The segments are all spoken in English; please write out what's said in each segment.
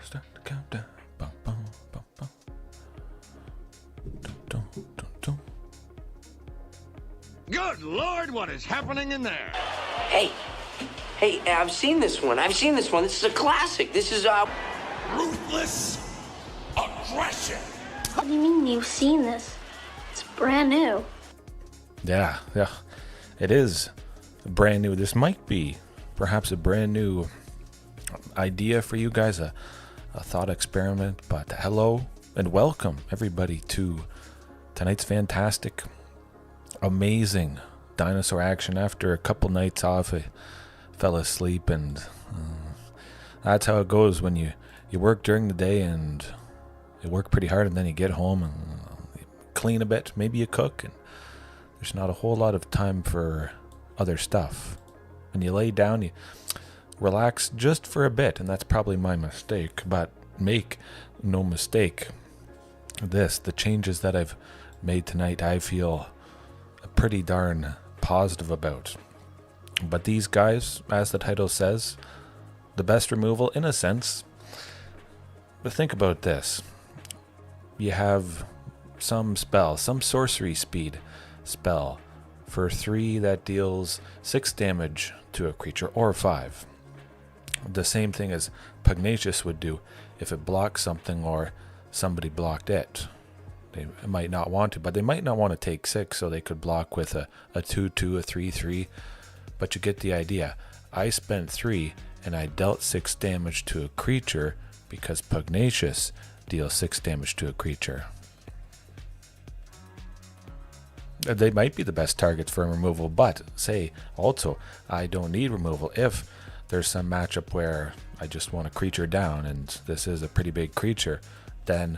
Start the countdown. Bum, bum, bum, bum. Dun, dun, dun, dun. Good Lord, what is happening in there? Hey, I've seen this one. This is a classic. This is, Ruthless aggression. What do you mean you've seen this? It's brand new. Yeah, it is brand new. This might be perhaps a brand new idea for you guys, a thought experiment. But hello and welcome everybody to tonight's fantastic, amazing dinosaur action. After a couple nights off, I fell asleep, and that's how it goes when you work during the day and you work pretty hard, and then you get home and you clean a bit, maybe you cook, and there's not a whole lot of time for other stuff. When you lay down, you relax just for a bit, and that's probably my mistake. But make no mistake, the changes that I've made tonight, I feel pretty darn positive about. But these guys, as the title says, the best removal in a sense. But think about this. You have some spell, some sorcery speed spell for 3 that deals 6 damage to a creature, or 5. The same thing as Pugnacious would do if it blocks something or somebody blocked it. They might not want to, but they might not want to take 6, so they could block with a 2/2, a 3/3. But you get the idea. I spent 3 and I dealt 6 damage to a creature because Pugnacious deals 6 damage to a creature. They might be the best targets for removal, but say also I don't need removal if there's some matchup where I just want a creature down and this is a pretty big creature, then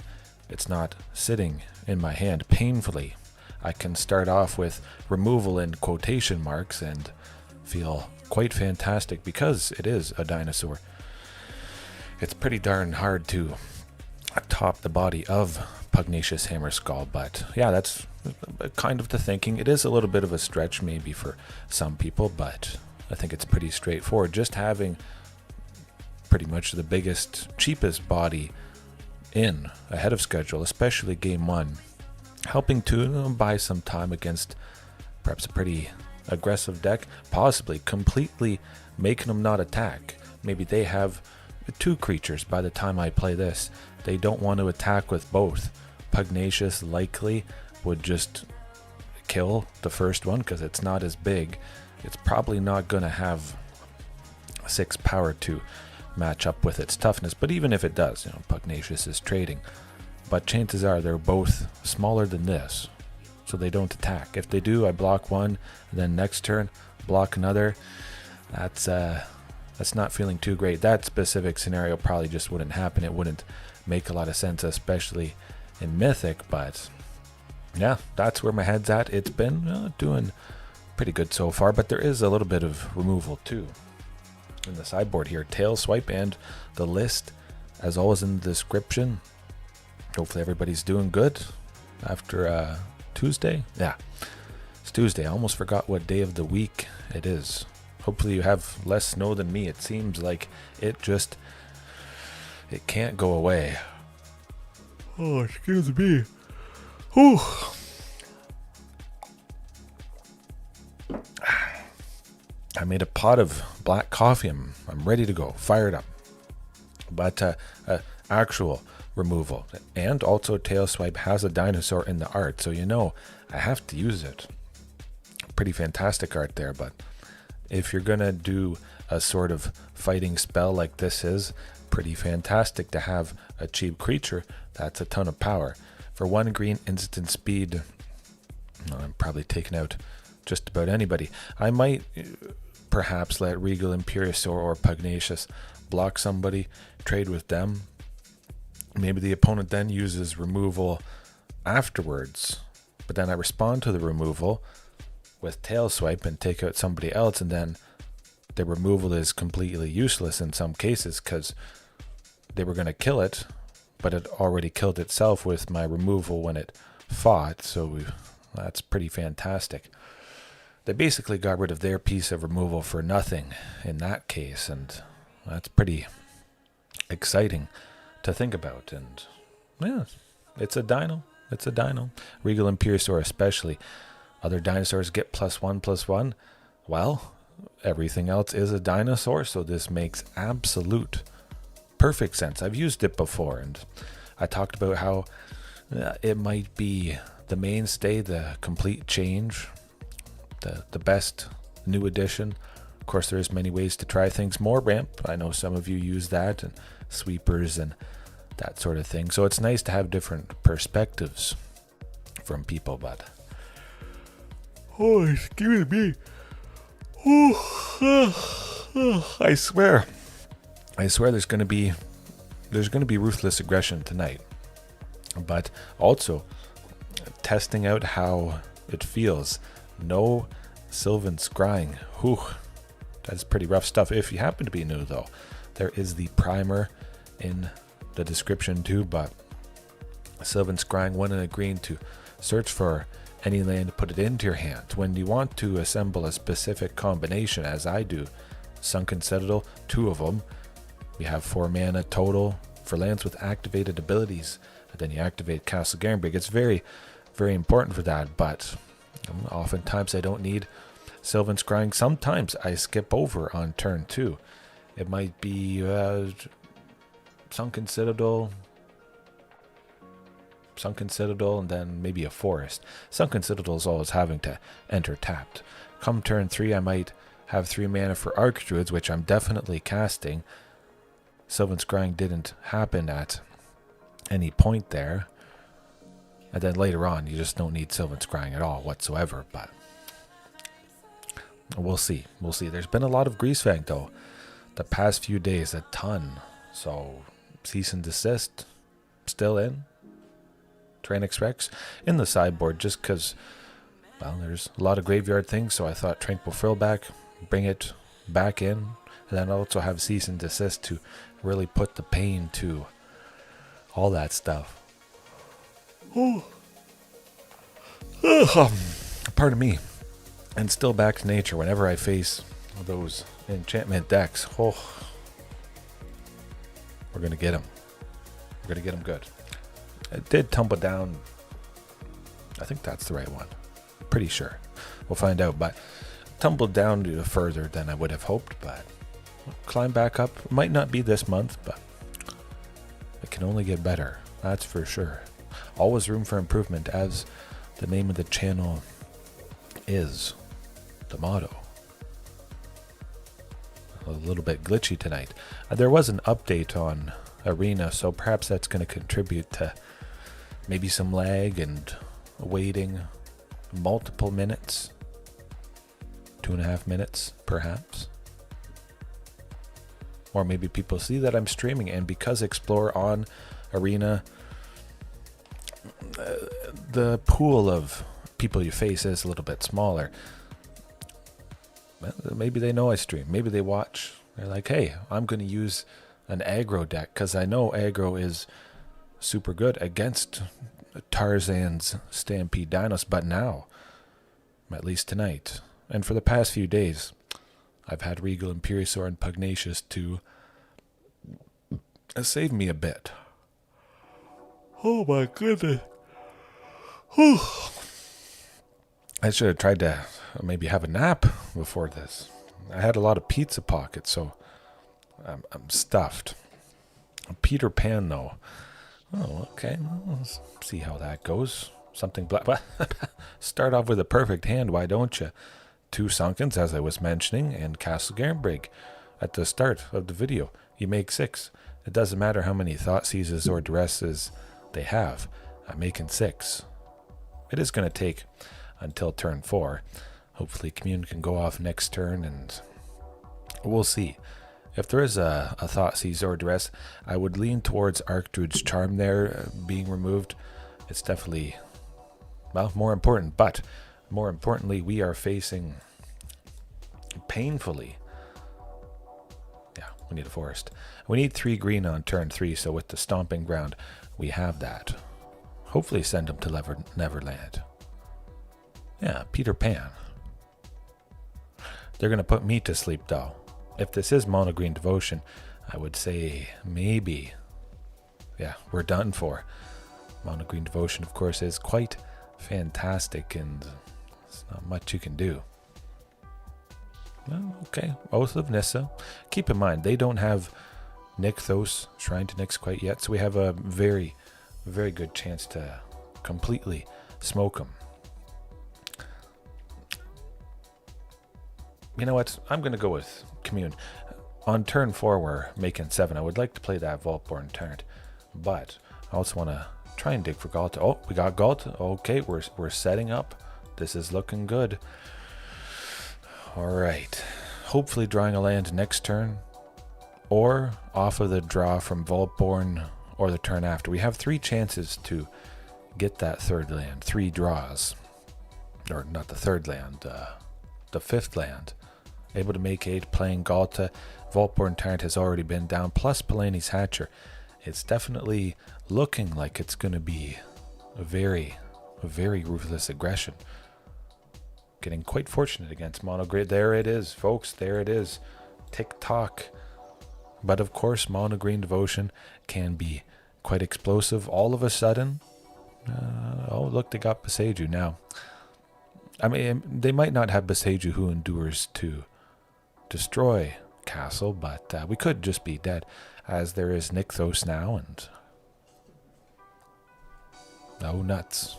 it's not sitting in my hand painfully. I can start off with removal in quotation marks and feel quite fantastic because it is a dinosaur. It's pretty darn hard to top the body of Pugnacious Hammerskull, but yeah, that's kind of the thinking. It is a little bit of a stretch maybe for some people, but I think it's pretty straightforward. Just having pretty much the biggest, cheapest body in ahead of schedule, especially game 1, helping to buy some time against perhaps a pretty aggressive deck, possibly completely making them not attack. Maybe they have 2 creatures by the time I play this. They don't want to attack with both. Pugnacious likely would just kill the first one because it's not as big. It's probably not going to have 6 power to match up with its toughness, but even if it does, Pugnacious is trading. But chances are they're both smaller than this, so they don't attack. If they do, I block one, and then next turn block another. That's not feeling too great. That specific scenario probably just wouldn't happen. It wouldn't make a lot of sense, especially in Mythic, but yeah, that's where my head's at. It's been doing pretty good so far, but there is a little bit of removal too in the sideboard here. Tail swipe, and the list as always in the description. Hopefully everybody's doing good after Tuesday. Yeah, it's Tuesday. I almost forgot what day of the week it is. Hopefully you have less snow than me. It seems like it can't go away. Oh, excuse me. Whew. I made a pot of black coffee. I'm ready to go, fired up. But actual removal, and also Tail Swipe has a dinosaur in the art, so I have to use it. Pretty fantastic art there, but if you're gonna do a sort of fighting spell like this is, pretty fantastic to have a cheap creature. That's a ton of power. For 1 green instant speed, I'm probably taking out just about anybody. I might perhaps let Regal Imperiosaur or Pugnacious block somebody, trade with them. Maybe the opponent then uses removal afterwards, but then I respond to the removal with Tail Swipe and take out somebody else, and then the removal is completely useless in some cases because they were going to kill it, but it already killed itself with my removal when it fought, so that's pretty fantastic. They basically got rid of their piece of removal for nothing in that case, and that's pretty exciting. to think about. And yeah, it's a dino. It's a dino. Regal Imperiosaur especially. Other dinosaurs get +1/+1. Well, everything else is a dinosaur, so this makes absolute perfect sense. I've used it before, and I talked about how it might be the mainstay, the complete change, the best new addition. Of course, there's many ways to try things more ramp. I know some of you use that, and sweepers and that sort of thing. So it's nice to have different perspectives from people, but oh, excuse me. I swear there's going to be ruthless aggression tonight. But also testing out how it feels. No Sylvan Scrying. Whew. That's pretty rough stuff. If you happen to be new though, there is the primer in the description too, but Sylvan Scrying, 1 and a green to search for any land, put it into your hand. When you want to assemble a specific combination, as I do, Sunken Citadel, 2 of them, we have 4 mana total for lands with activated abilities, and then you activate Castle Garenbrig. It's very, very important for that, but oftentimes I don't need Sylvan Scrying. Sometimes I skip over on turn 2. It might be Sunken Citadel, and then maybe a forest. Sunken Citadel is always having to enter tapped. Come turn 3, I might have 3 mana for Archdruids, which I'm definitely casting. Sylvan Scrying didn't happen at any point there. And then later on, you just don't need Sylvan Scrying at all whatsoever, but we'll see. We'll see. There's been a lot of Greasefang, though, the past few days, a ton. So, cease and desist, still in. Tranix Rex in the sideboard, just because, well, there's a lot of graveyard things, so I thought Tranquil Frillback, bring it back in, and then also have cease and desist to really put the pain to all that stuff. Pardon me. And still back to nature whenever I face those enchantment decks. We're going to get them. We're going to get them good. It did tumble down. I think that's the right one. Pretty sure. We'll find out. But tumbled down further than I would have hoped. But climb back up. It might not be this month, but it can only get better. That's for sure. Always room for improvement, as the name of the channel is. The motto. A little bit glitchy tonight. There was an update on Arena, so perhaps that's going to contribute to maybe some lag and waiting multiple minutes. 2.5 minutes, perhaps. Or maybe people see that I'm streaming, and because Explorer on Arena, the pool of people you face is a little bit smaller. Well, maybe they know I stream. Maybe they watch. They're like, hey, I'm going to use an aggro deck, because I know aggro is super good against Tarzan's Stampede Dinos, but now, at least tonight, and for the past few days, I've had Regal Imperiosaur and Pugnacious to save me a bit. Oh my goodness. Whew. I should have tried to maybe have a nap before this. I had a lot of pizza pockets, so I'm stuffed. Peter Pan, though. Oh, okay. Well, let's see how that goes. Something black. Start off with a perfect hand, why don't you? 2 Sunkens, as I was mentioning, and Castle Garenbrig at the start of the video. You make 6. It doesn't matter how many Thought Seizes or Duresses they have. I'm making 6. It is going to take until turn 4. Hopefully Commune can go off next turn, and we'll see. If there is a Thought Seize or Duress, I would lean towards Archdruid's Charm there being removed. It's definitely, well, more important. But more importantly, we are facing painfully. Yeah, we need a forest. We need 3 green on turn 3, so with the Stomping Ground, we have that. Hopefully send them to Neverland. Yeah, Peter Pan. They're going to put me to sleep, though. If this is Mono Green Devotion, I would say maybe yeah, we're done for. Mono Green Devotion, of course, is quite fantastic, and there's not much you can do. Well, okay, Oath of Nissa. Keep in mind, they don't have Nykthos, Shrine to Nyx quite yet, so we have a very, very good chance to completely smoke them. You know what? I'm going to go with Commune. On turn 4, we're making 7. I would like to play that Vaultborn Tyrant, but I also want to try and dig for Ghalta. Oh, we got Ghalta. Okay, we're setting up. This is looking good. All right. Hopefully drawing a land next turn, or off of the draw from Vaultborn, or the turn after. We have 3 chances to get that third land. 3 draws. Or not the third land, the 5th land. Able to make 8, playing Ghalta. Vaultborn Tyrant has already been down, plus Palani's Hatcher. It's definitely looking like it's going to be a very ruthless aggression. Getting quite fortunate against Mono Green. There it is, folks. There it is. Tick-tock. But of course, Mono Green Devotion can be quite explosive. All of a sudden, oh, look, they got Boseiju now. I mean, they might not have Boseiju who endures to destroy castle, but we could just be dead, as there is Nykthos now, and no nuts.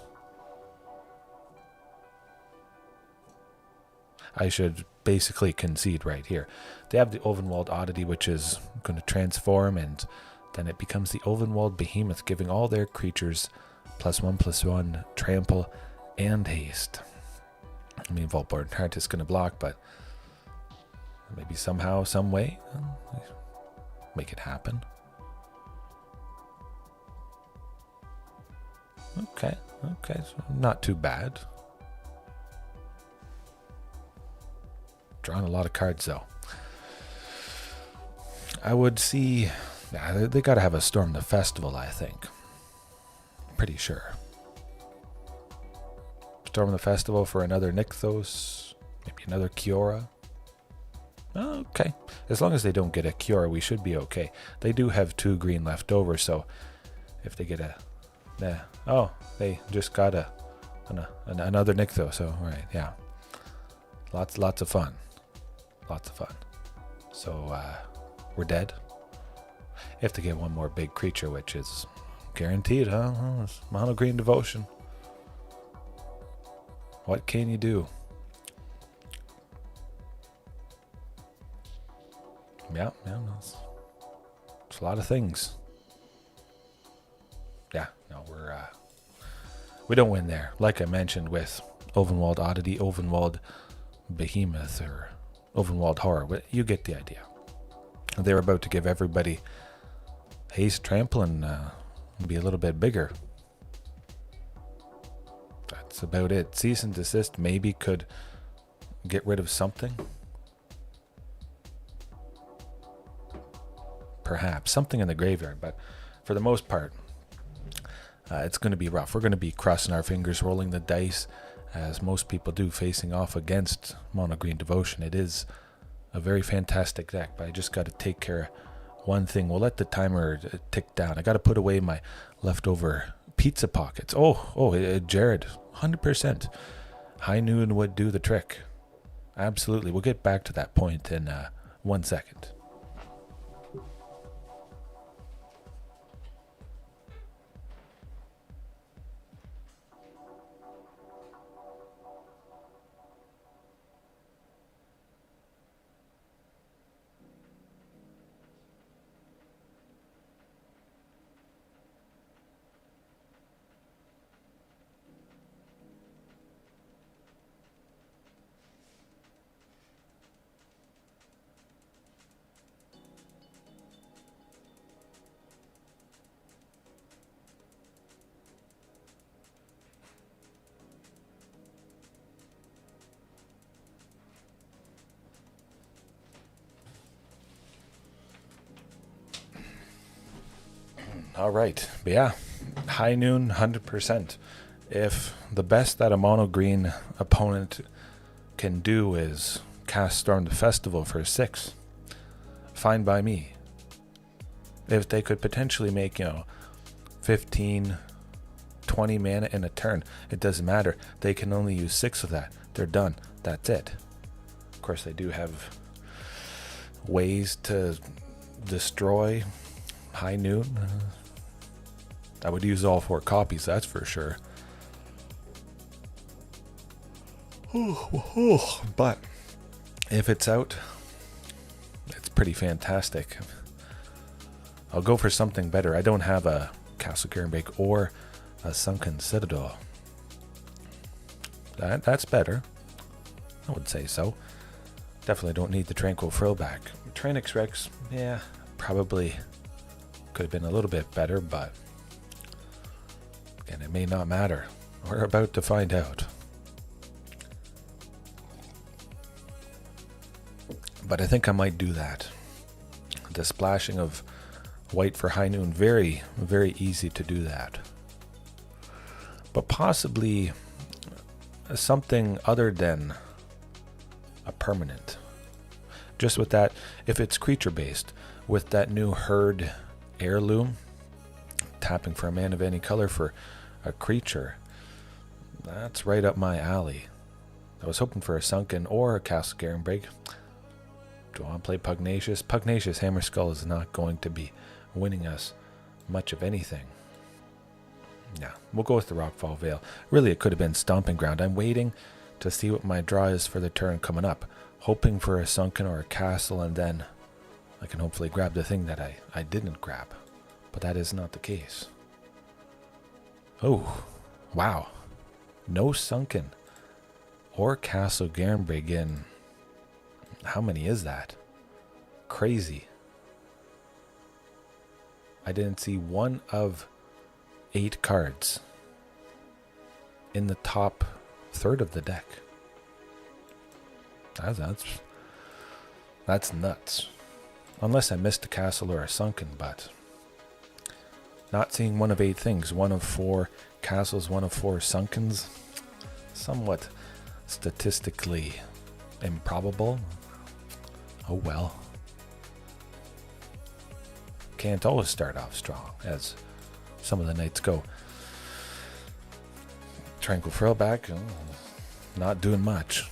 I should basically concede right here. They have the Ovenwald Oddity, which is going to transform, and then it becomes the Ovenwald Behemoth, giving all their creatures +1/+1 trample and haste. I mean, Vaultborn Tyrant is going to block, but maybe somehow, some way, make it happen. Okay, so not too bad. Drawing a lot of cards, though. I would see... they got to have a Storm the Festival, I think. Pretty sure. Storm the Festival for another Nykthos. Maybe another Kiora. Okay. As long as they don't get a Kiora, we should be okay. They do have 2 green left over, so if they get a... oh, they just got another Nykthos, so right, yeah. Lots of fun. Lots of fun. So, we're dead. If they get one more big creature, which is guaranteed, huh? It's Mono Green Devotion. What can you do? Yeah, it's a lot of things. Yeah, no, we don't win there. Like I mentioned with Ovenwald Oddity, Ovenwald Behemoth, or Ovenwald Horror. You get the idea. They're about to give everybody haste, trample, and be a little bit bigger. That's about it. Cease and desist maybe could get rid of something. Perhaps something in the graveyard, but for the most part, it's going to be rough. We're going to be crossing our fingers, rolling the dice, as most people do, facing off against Mono Green Devotion. It is a very fantastic deck, but I just got to take care of one thing. We'll let the timer tick down. I got to put away my leftover pizza pockets. Jared, 100%. High noon would do the trick. Absolutely. We'll get back to that point in 1 second. All right. But yeah, high noon, 100%. If the best that a mono green opponent can do is cast Storm the Festival for 6, fine by me. If they could potentially make, 15, 20 mana in a turn. It doesn't matter. They can only use 6 of that. They're done. That's it. Of course, they do have ways to destroy High Noon. I would use all 4 copies, that's for sure. But if it's out, it's pretty fantastic. I'll go for something better. I don't have a Castle Garenbreak or a Sunken Citadel. That's better. I would say so. Definitely don't need the Tranquil Frillback. Tranix Rex, yeah, probably could have been a little bit better, but again, it may not matter. We're about to find out. But I think I might do that. The splashing of white for High Noon, very, very easy to do that. But possibly something other than a permanent. Just with that, if it's creature based, with that new Herd Heirloom, tapping for a man of any color for a creature, that's right up my alley. I was hoping for a Sunken or a Castle Garenbreak. Do I want to play Pugnacious? Pugnacious Hammerskull is not going to be winning us much of anything. Yeah, we'll go with the Rockfall Vale. Really, it could have been Stomping Ground. I'm waiting to see what my draw is for the turn coming up, hoping for a Sunken or a Castle, and then I can hopefully grab the thing that I didn't grab. But that is not the case. Oh, wow. No Sunken or Castle Garenbreak in. How many is that? Crazy. I didn't see one of 8 cards in the top third of the deck. That's nuts. Unless I missed a Castle or a Sunken, but not seeing one of 8 things. 1 of 4 Castles, 1 of 4 Sunkens. Somewhat statistically improbable. Oh well. Can't always start off strong, as some of the nights go. Tranquil Frillback, not doing much.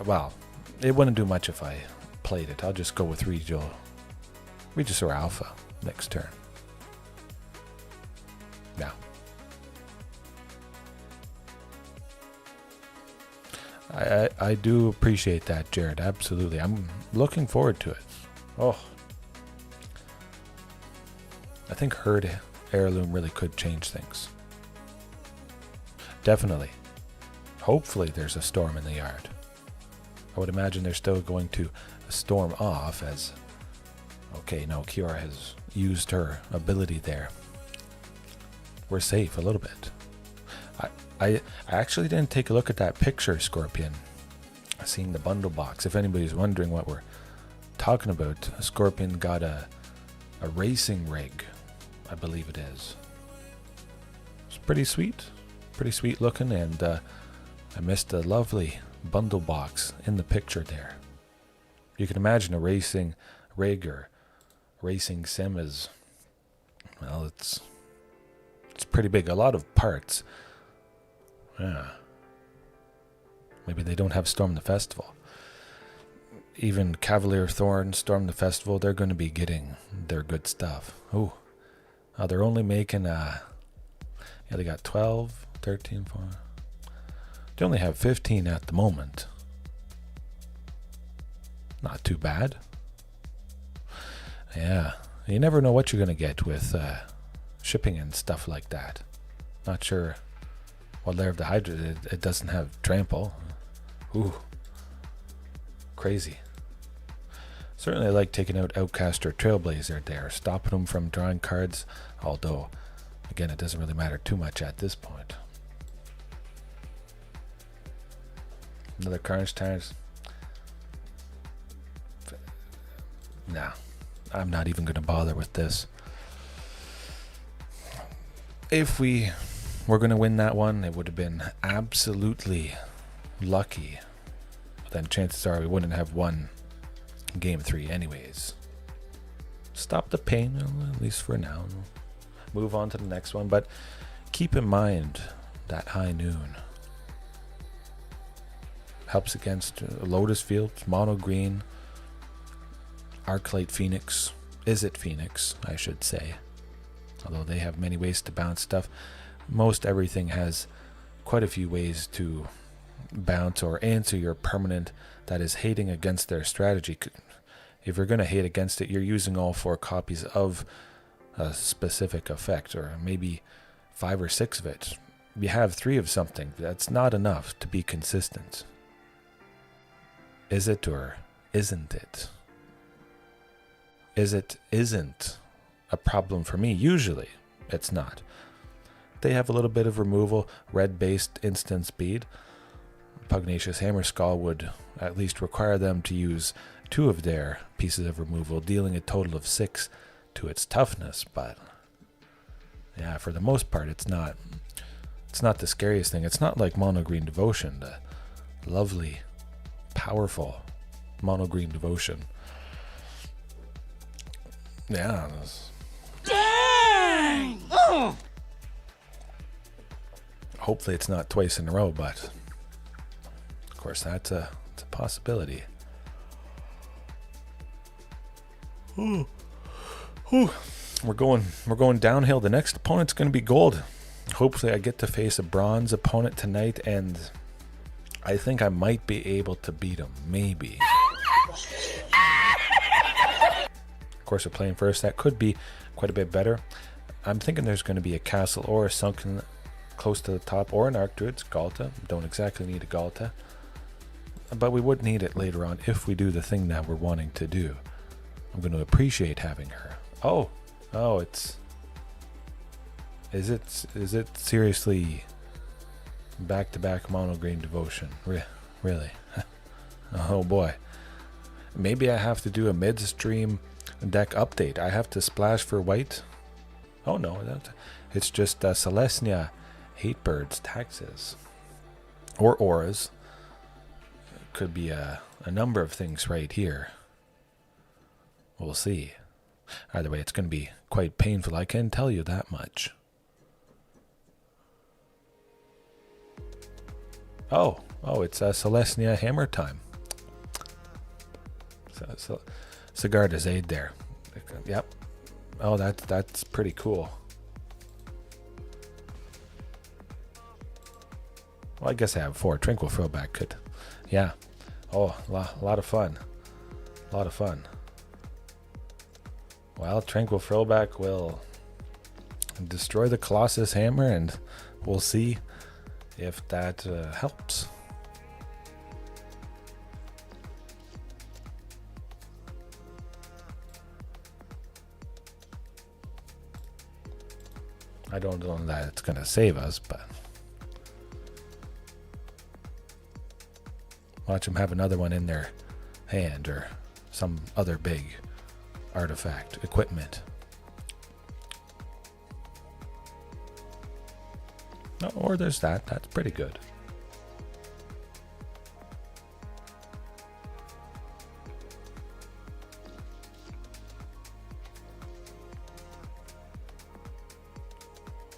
Well, it wouldn't do much if I played it. I'll just go with Regisaur Alpha next turn. Yeah. I do appreciate that, Jared. Absolutely. I'm looking forward to it. Oh. I think Herd Heirloom really could change things. Definitely. Hopefully there's a storm in the yard. I would imagine they're still going to storm off as... Okay, no, Kiora has used her ability there. We're safe a little bit. I actually didn't take a look at that picture, Scorpion. Seeing the bundle box. If anybody's wondering what we're talking about, Scorpion got a racing rig, I believe it is. It's pretty sweet looking, and I missed a lovely bundle box in the picture there. You can imagine a racing rig or racing sim is, well, it's pretty big. A lot of parts. Yeah. Maybe they don't have Storm the Festival. Even Cavalier Thorn, Storm the Festival, they're going to be getting their good stuff. Ooh. They're only making, yeah, they got 12, 13, 4. They only have 15 at the moment. Not too bad. Yeah. You never know what you're going to get with shipping and stuff like that. Not sure. What layer of the Hydra? It doesn't have trample. Ooh. Crazy. Certainly like taking out Outcast or Trailblazer there, stopping them from drawing cards, although, again, it doesn't really matter too much at this point. Another Carnage Tyrant. Nah, I'm not even going to bother with this. If we were going to win that one, it would have been absolutely lucky. But then chances are we wouldn't have won Game 3 anyways. Stop the pain, at least for now. move on to the next one, but keep in mind that High Noon helps against Lotus Field, Mono Green, Arclight Phoenix. Is it Phoenix, I should say. Although they have many ways to bounce stuff. Most everything has quite a few ways to bounce or answer your permanent that is hating against their strategy. If you're going to hate against it, you're using all 4 copies of a specific effect, or maybe 5 or 6 of it. You have 3 of something. That's not enough to be consistent. Is it or isn't it? Isn't a problem for me. Usually it's not. They have a little bit of removal, red-based instant speed. Pugnacious Hammerskull would at least require them to use 2 of their pieces of removal, dealing a total of 6 to its toughness. But yeah, for the most part, it's not the scariest thing. It's not like Mono Green Devotion, the lovely, powerful Mono Green Devotion. Yeah. Dang! Oh! Hopefully it's not twice in a row, but of course that's a possibility. Ooh. Ooh. We're going downhill. The next opponent's going to be gold. Hopefully I get to face a bronze opponent tonight, and I think I might be able to beat him. Maybe. Of course, we're playing first. That could be quite a bit better. I'm thinking there's going to be a castle or a sunken close to the top, or an Archdruid. Ghalta. Don't exactly need a Ghalta, but we would need it later on if we do the thing that we're wanting to do. I'm going to appreciate having her. Oh, is it seriously back-to-back Mono Green Devotion? Really? Oh boy. Maybe I have to do a midstream deck update. I have to splash for white. Oh no, it's just Selesnya Hatebird's taxes. Or auras. Could be a number of things right here. We'll see. Either way, it's going to be quite painful. I can tell you that much. Oh, it's Selesnya Hammertime. So Cigar de Zade there. Yep. Oh, that's pretty cool. Well, I guess I have 4. Tranquil Frillback could. Yeah. Oh, a lot of fun. A lot of fun. Well, Tranquil Frillback will destroy the Colossus Hammer, and we'll see if that helps. I don't know that it's going to save us, but watch them have another one in their hand or some other big artifact, equipment. No, or there's that. That's pretty good.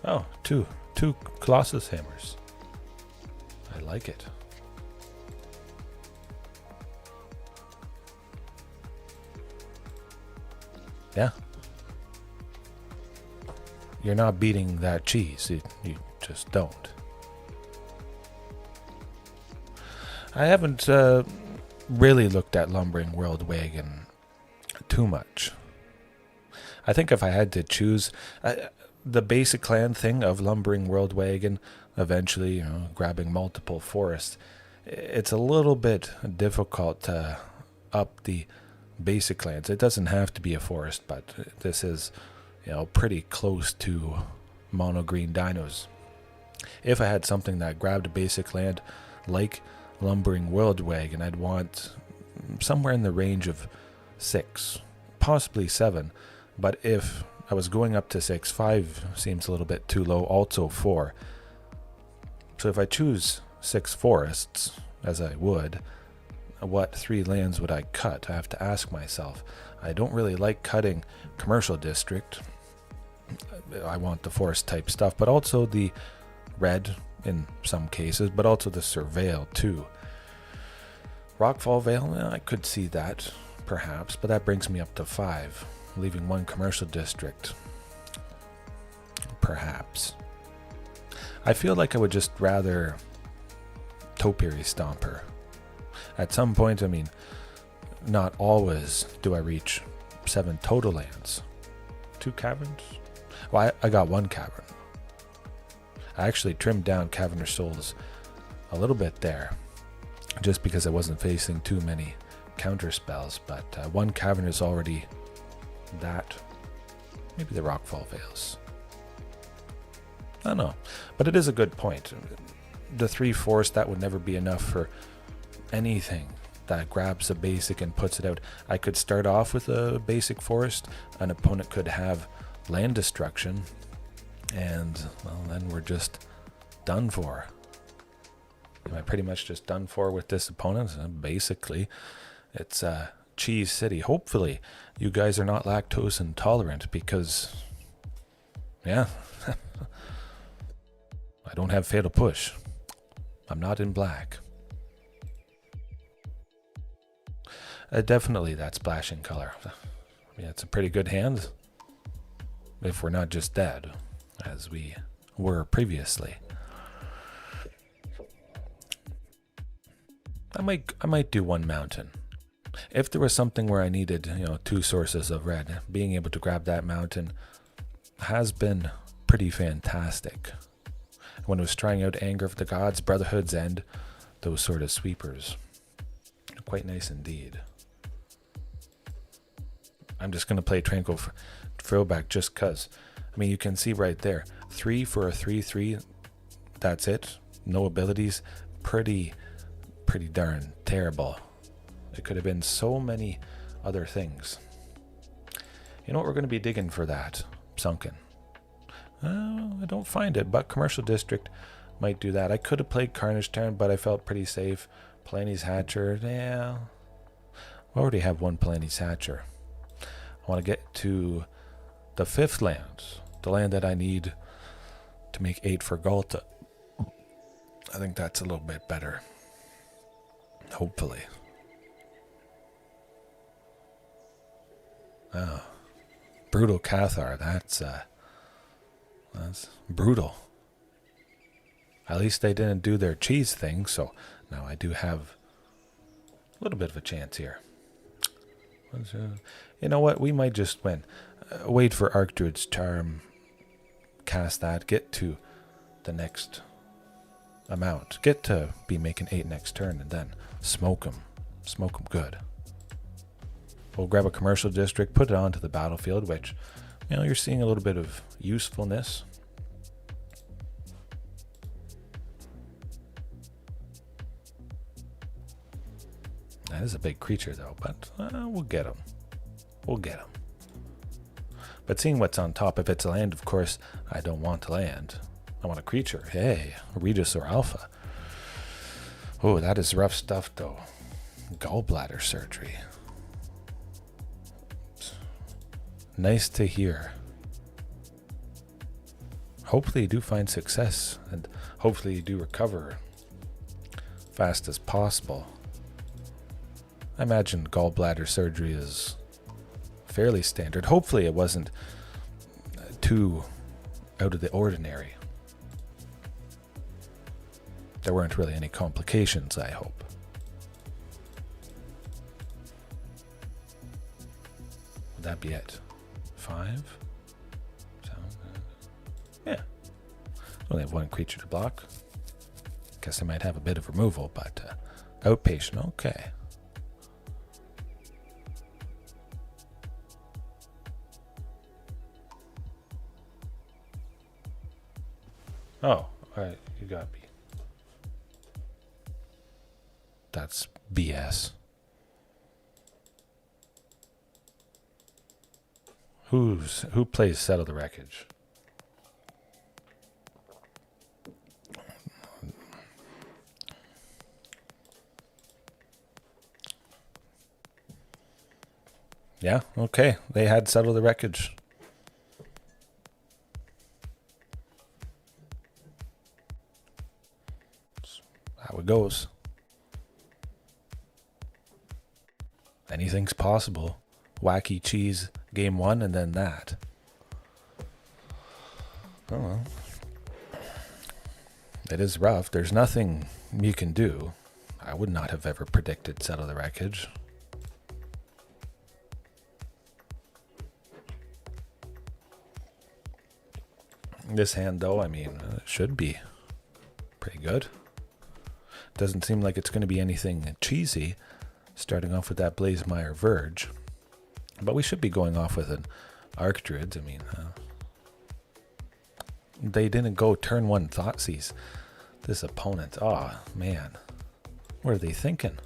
Oh, two Colossus Hammers. I like it. Yeah. You're not beating that cheese. You just don't. I haven't really looked at Lumbering World Wagon too much. I think if I had to choose the basic clan thing of Lumbering World Wagon, eventually, grabbing multiple forests, it's a little bit difficult to up the basic clans. It doesn't have to be a forest, but this is, pretty close to mono green dinos. If I had something that grabbed a basic land like Lumbering World Wagon, I'd want somewhere in the range of 6, possibly 7. But if I was going up to 6, 5 seems a little bit too low, also 4. So if I choose 6 forests, as I would, what 3 lands would I cut? I have to ask myself. I don't really like cutting Commercial District. I want the forest type stuff, but also the red in some cases, but also the Surveil too. Rockfall Vale, I could see that, perhaps, but that brings me up to 5, leaving 1 commercial district. Perhaps. I feel like I would just rather Topiary Stomper. At some point, I mean, not always do I reach 7 total lands. 2 caverns? Well, I got 1 cavern. I actually trimmed down Cavernous Souls a little bit there, just because I wasn't facing too many counter spells, but 1 cavern is already that. Maybe the Rockfall Vales. I don't know, but it is a good point. The 3 forest, that would never be enough for anything that grabs a basic and puts it out. I could start off with a basic forest, an opponent could have land destruction, and well, then we're just done for. Am I pretty much just done for with this opponent? Basically, it's Cheese City. Hopefully, you guys are not lactose intolerant, because, yeah, I don't have Fatal Push. I'm not in black. Definitely that splashing color. I mean, it's a pretty good hand, if we're not just dead, as we were previously. I might do 1 mountain. If there was something where I needed, 2 sources of red, being able to grab that mountain has been pretty fantastic. When I was trying out Anger of the Gods, Brotherhood's End, those sort of sweepers. Quite nice indeed. I'm just going to play Tranquil Frillback just because. I mean, you can see right there. 3 for a 3/3. That's it. No abilities. Pretty darn terrible. It could have been so many other things. You know what? We're going to be digging for that. Sunken. I don't find it, but Commercial District might do that. I could have played Carnage Tyrant, but I felt pretty safe. Palani's Hatcher, yeah. I already have 1 Palani's Hatcher. I want to get to the 5th land, the land that I need to make 8 for Ghalta. I think that's a little bit better. Hopefully. Oh. Brutal Cathar, that's brutal. At least they didn't do their cheese thing, so now I do have a little bit of a chance here. You know what? We might just win. Wait for Archdruid's Charm. Cast that. Get to the next amount. Get to be making 8 next turn, and then smoke them. Smoke them good. We'll grab a Commercial District, put it onto the battlefield, which, you're seeing a little bit of usefulness. That is a big creature, though, but we'll get him. We'll get him. But seeing what's on top, if it's a land, of course, I don't want land. I want a creature. Hey, Regisaur Alpha. Oh, that is rough stuff, though. Gallbladder surgery. Nice to hear. Hopefully you do find success, and hopefully you do recover fast as possible. I imagine gallbladder surgery is fairly standard. Hopefully it wasn't too out of the ordinary. There weren't really any complications, I hope. Would that be it? 5? Yeah. Only have 1 creature to block. Guess I might have a bit of removal, but outpatient, okay. Oh, alright, you got me. That's BS. Who plays Settle the Wreckage? Yeah, okay. They had Settle the Wreckage. How it goes. Anything's possible. Wacky cheese game 1 and then that. Oh well. It is rough. There's nothing you can do. I would not have ever predicted Settle the Wreckage. This hand, though, I mean, should be pretty good. Doesn't seem like it's going to be anything cheesy, starting off with that Blazemeyer Verge. But we should be going off with an Archdruid. I mean, they didn't go turn 1 Thoughtseize. This opponent, oh man, what are they thinking?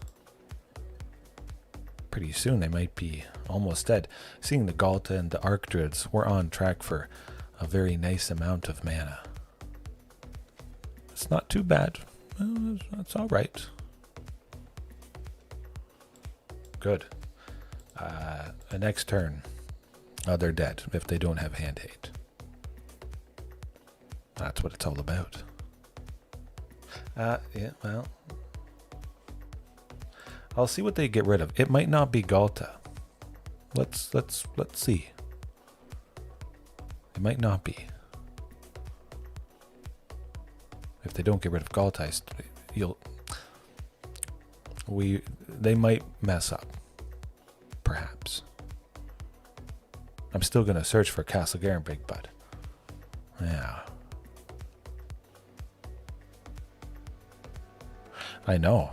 Pretty soon they might be almost dead. Seeing the Ghalta and the Archdruids, we're on track for a very nice amount of mana. It's not too bad. That's all right. Good. The next turn, they're dead if they don't have hand hate. That's what it's all about. Yeah, well, I'll see what they get rid of. It might not be Ghalta. Let's see. It might not be. If they don't get rid of Ghalta, they might mess up. Perhaps. I'm still gonna search for Castle Garen Big Bud. Yeah. I know.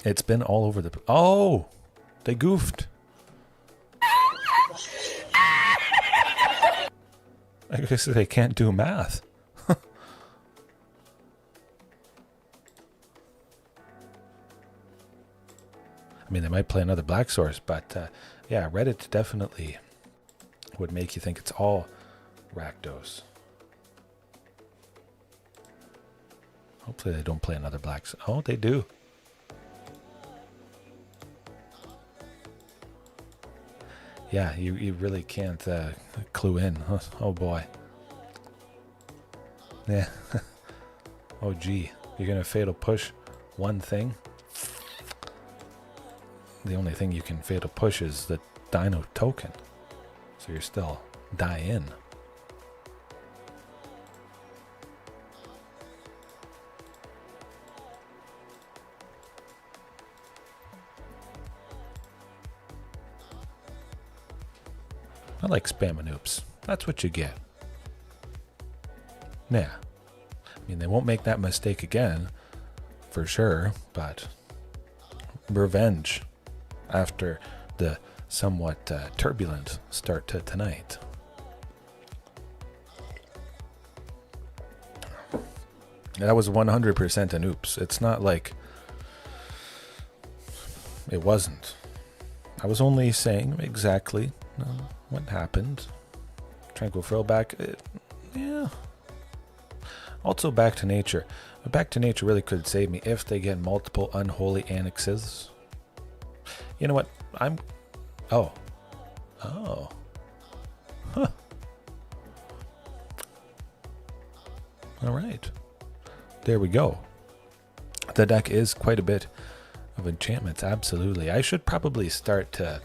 It's been all over the... Oh! They goofed. I guess they can't do math. I mean, they might play another Black Source, but yeah, Reddit definitely would make you think it's all Rakdos. Hopefully they don't play another Black Source. Oh, they do. Yeah, you really can't clue in. Huh? Oh boy. Yeah. Oh gee, you're gonna fatal push one thing. The only thing you can fatal push is the Dino token, so you're still die in. I like spamming oops. That's what you get. Yeah. I mean, they won't make that mistake again, for sure, but revenge after the somewhat turbulent start to tonight. That was 100% an oops. It's not like it wasn't. I was only saying exactly what happened. Tranquil Frillback, yeah. Also Back to Nature. Back to Nature really could save me if they get multiple unholy annexes. You know what? Oh. Huh. Alright. There we go. The deck is quite a bit of enchantments, absolutely. I should probably start to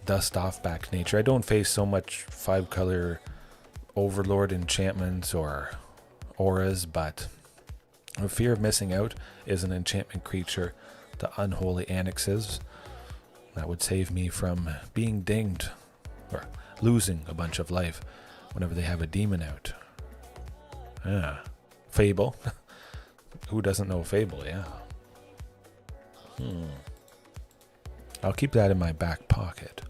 dust off Back to Nature. I don't face so much 5-color Overlord enchantments or auras, but the fear of missing out is an enchantment creature. The unholy annexes, that would save me from being dinged or losing a bunch of life whenever they have a demon out. Yeah. Fable. Who doesn't know Fable? Yeah. I'll keep that in my back pocket.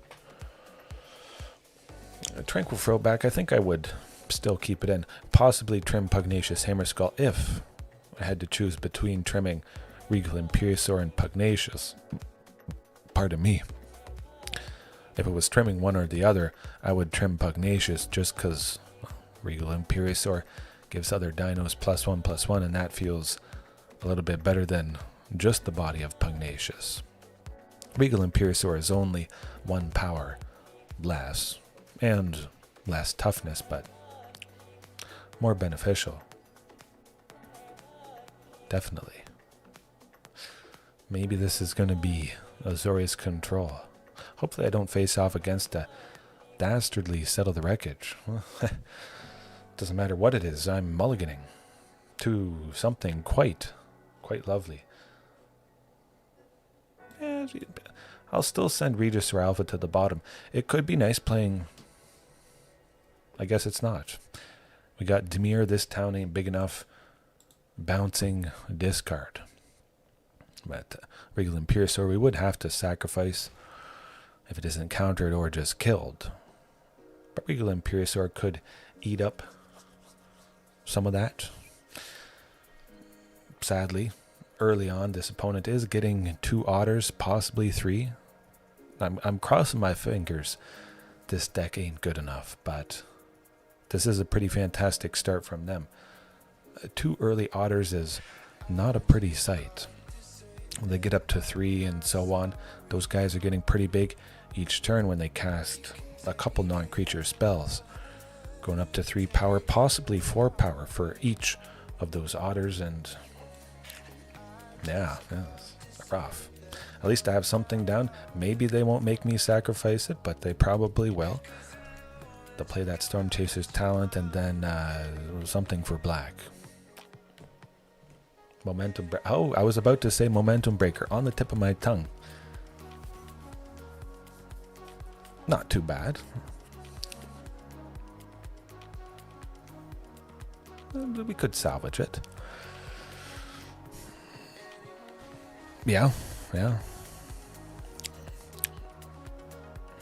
Tranquil Frillback, I think I would still keep it in. Possibly trim Pugnacious Hammerskull if I had to choose between trimming Regal Imperiosaur and Pugnacious. Pardon me. If it was trimming one or the other, I would trim Pugnacious just because Regal Imperiosaur gives other dinos +1/+1, and that feels a little bit better than just the body of Pugnacious. Regal Imperiosaur is only 1 power less, and less toughness, but more beneficial. Definitely. Maybe this is going to be Azorius Control. Hopefully I don't face off against a dastardly Settle the Wreckage. Well, doesn't matter what it is, I'm mulliganing to something quite lovely. Yeah, I'll still send Regisaur Alpha to the bottom. It could be nice playing... I guess it's not. We got Dimir, this town ain't big enough. Bouncing discard. But Regal Imperiosaur we would have to sacrifice if it isn't countered or just killed. But Regal Imperiosaur could eat up some of that. Sadly, early on this opponent is getting 2 otters, possibly 3. I'm crossing my fingers this deck ain't good enough, but this is a pretty fantastic start from them. 2 early otters is not a pretty sight. When they get up to 3 and so on, those guys are getting pretty big each turn when they cast a couple non-creature spells. Going up to 3 power, possibly 4 power for each of those otters, and yeah, it's rough. At least I have something down. Maybe they won't make me sacrifice it, but they probably will. They'll play that Storm Chaser's Talent and then something for black. Momentum break. Oh, I was about to say Momentum Breaker on the tip of my tongue. Not too bad. We could salvage it. Yeah.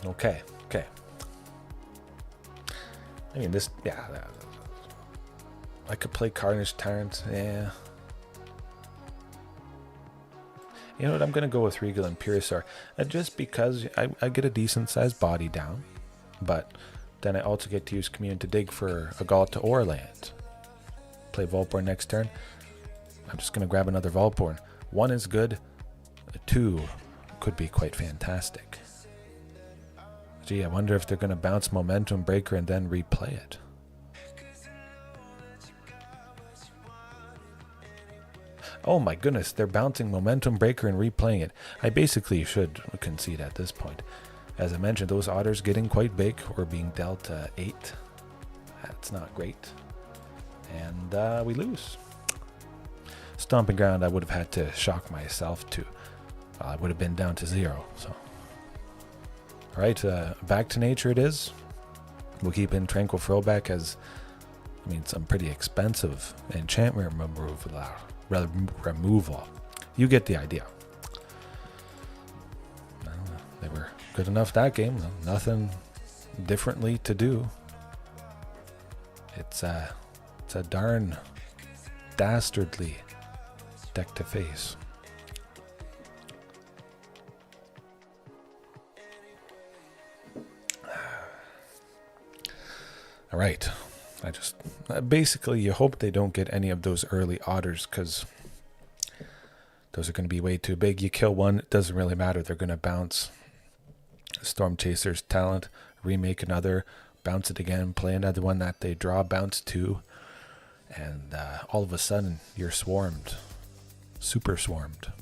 Okay. I mean, this, yeah. I could play Carnage Tyrant, yeah. You know what, I'm going to go with Regal Imperiosaur. Just because I get a decent sized body down. But then I also get to use Commune to dig for a Ghalta or land. Play Vaultborn next turn. I'm just going to grab another Vaultborn. 1 is good. 2 could be quite fantastic. Gee, I wonder if they're going to bounce Momentum Breaker and then replay it. Oh my goodness, they're bouncing Momentum Breaker and replaying it. I basically should concede at this point. As I mentioned, those otters getting quite big. We're being dealt 8. That's not great. And we lose. Stomping Ground I would have had to shock myself to. I would have been down to 0. So, alright, back to nature it is. We'll keep in Tranquil Frillback as, I mean, some pretty expensive enchantment removal. You get the idea. They were good enough that game. Nothing differently to do. It's a darn dastardly deck to face. All right. I just basically you hope they don't get any of those early otters because those are going to be way too big. You kill one, it doesn't really matter. They're going to bounce Storm Chaser's Talent, remake another, bounce it again, play another one that they draw, bounce 2, and all of a sudden you're swarmed, super swarmed.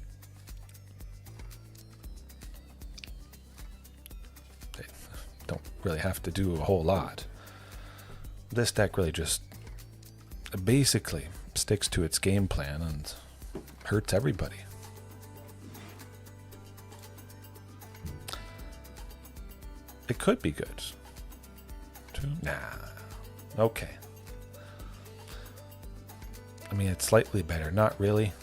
They don't really have to do a whole lot. This deck really just basically sticks to its game plan and hurts everybody. It could be good. 2? Nah. Okay. I mean, it's slightly better. Not really.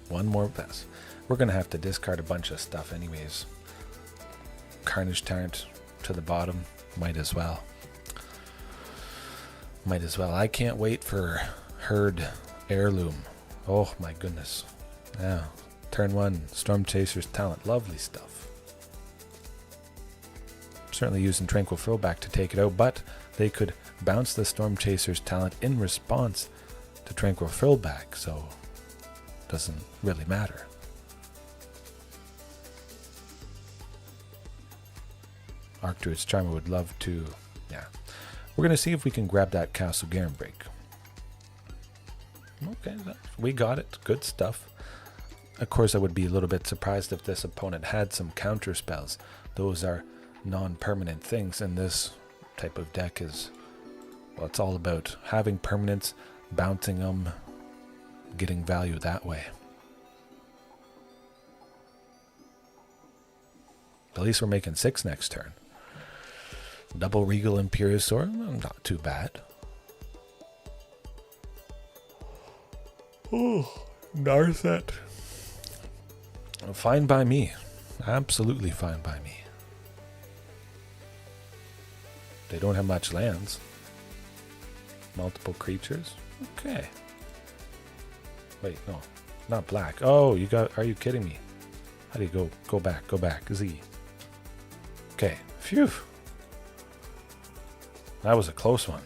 1 more pass. We're going to have to discard a bunch of stuff anyways. Carnage Tyrant to the bottom. Might as well. I can't wait for Herd Heirloom. Oh my goodness. Yeah. Turn 1, Storm Chaser's Talent. Lovely stuff. Certainly using Tranquil Frillback to take it out, but they could bounce the Storm Chaser's Talent in response to Tranquil Frillback, so it doesn't really matter. Archdruid's Charmer would love to, yeah. We're going to see if we can grab that Castle Garen break. Okay, we got it. Good stuff. Of course, I would be a little bit surprised if this opponent had some counter spells. Those are non-permanent things, and this type of deck is, well, it's all about having permanents, bouncing them, getting value that way. At least we're making 6 next turn. Double Regal Imperiosaur, not too bad. Oh, Narset. Fine by me. Absolutely fine by me. They don't have much lands. Multiple creatures? Okay. Wait, no. Not black. Oh, you got... Are you kidding me? How do you go? Go back. Go back. Z. Okay. Phew. That was a close one.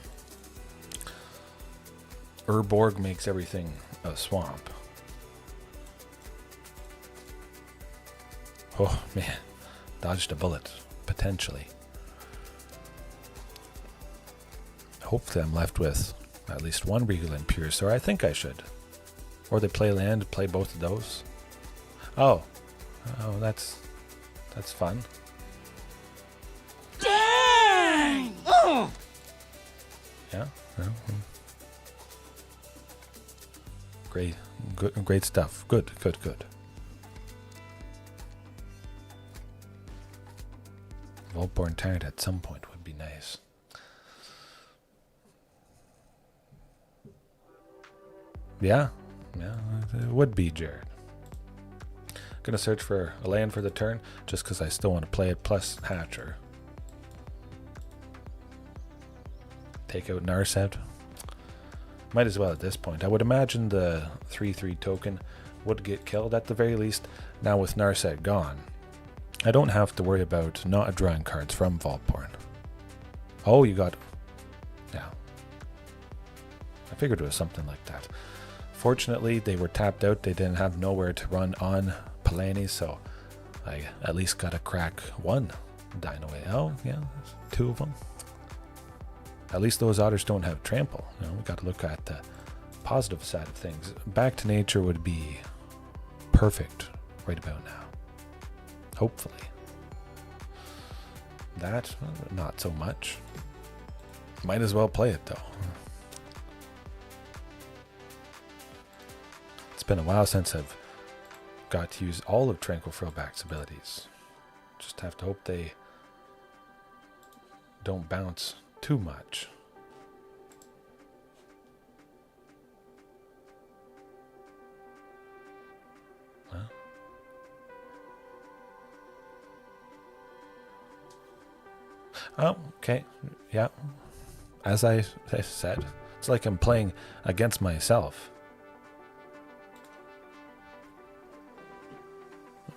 Urborg makes everything a swamp. Oh, man. Dodged a bullet. Potentially. Hopefully I'm left with at least one Regal Imperiosaur. I think I should. Or they play land, play both of those. Oh. Oh, that's fun. Dang! Oh! Yeah. Great. Great stuff. Good. Vaultborn Tyrant at some point would be nice. Yeah, it would be, Jared. Gonna search for a land for the turn, just because I still want to play it, plus Hatcher. Take out Narset. Might as well at this point. I would imagine the 3/3 token would get killed at the very least. Now with Narset gone, I don't have to worry about not drawing cards from Vaultborn. Oh, you got... Yeah. I figured it was something like that. Fortunately, they were tapped out. They didn't have nowhere to run on Palani, so I at least got to crack one dino. Oh, yeah, 2 of them. At least those otters don't have trample. You know, we got to look at the positive side of things. Back to nature would be perfect right about now. Hopefully. That, not so much. Might as well play it though. It's been a while since I've got to use all of Tranquil Frillback's abilities. Just have to hope they don't bounce too much. Huh? Oh, okay. Yeah. As I said, it's like I'm playing against myself.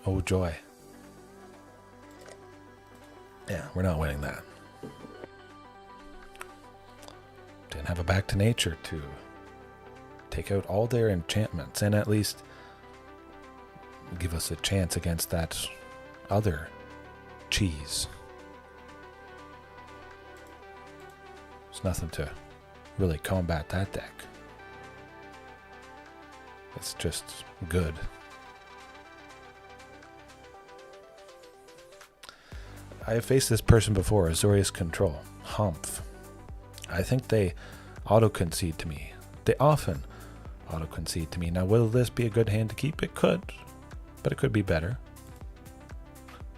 Oh, joy. Yeah, we're not winning that. Didn't have a back to nature to take out all their enchantments and at least give us a chance against that other cheese. There's nothing to really combat that deck. It's just good. I have faced this person before, Azorius Control, Humph. I think they auto-concede to me. They often auto-concede to me. Now, will this be a good hand to keep? It could, but it could be better.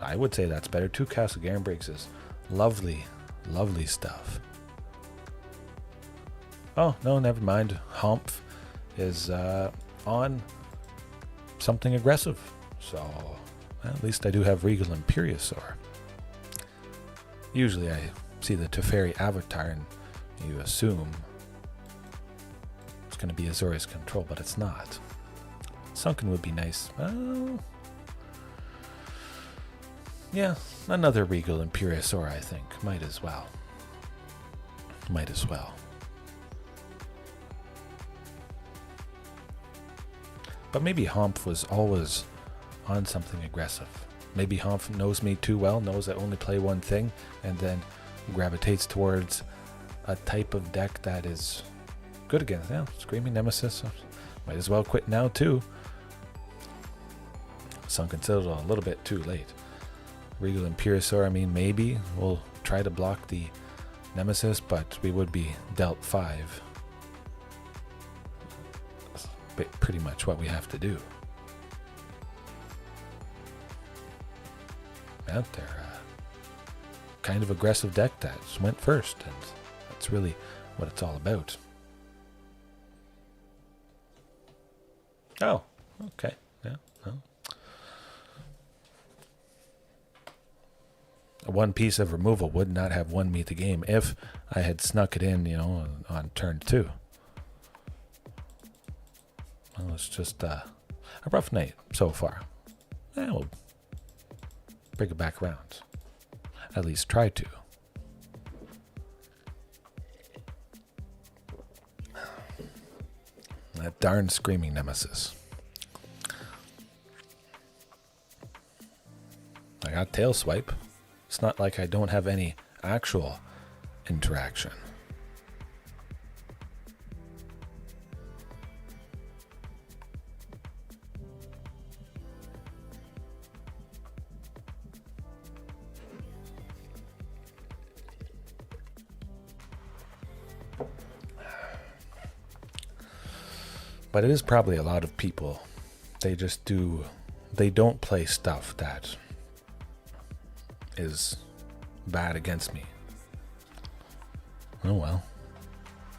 I would say that's better. 2 Castle Garenbreaks is lovely, lovely stuff. Oh, no, never mind. Humph is on something aggressive. So, at least I do have Regal Imperiosaur. Usually I see the Teferi Avatar and you assume it's going to be Azorius Control, but it's not. Sunken would be nice. Yeah, another Regal Imperiosaur, I think. Might as well. Might as well. But maybe Humph was always on something aggressive. Maybe Humph knows me too well, knows I only play one thing, and then gravitates towards a type of deck that is good against. Yeah, Screaming Nemesis. Might as well quit now too. Sunken Citadel a little bit too late. Regal Imperiosaur, I mean, maybe we'll try to block the Nemesis, but we would be dealt 5. That's pretty much what we have to do. Out there, kind of aggressive deck that went first, and that's really what it's all about. Oh, okay, yeah, no. One piece of removal would not have won me the game if I had snuck it in, on turn 2. Well, it's just a rough night so far. We'll bring it back around. At least try to. That darn screaming Nemesis. I got Tail Swipe. It's not like I don't have any actual interaction. But it is probably a lot of people. They don't play stuff that is bad against me. Oh well.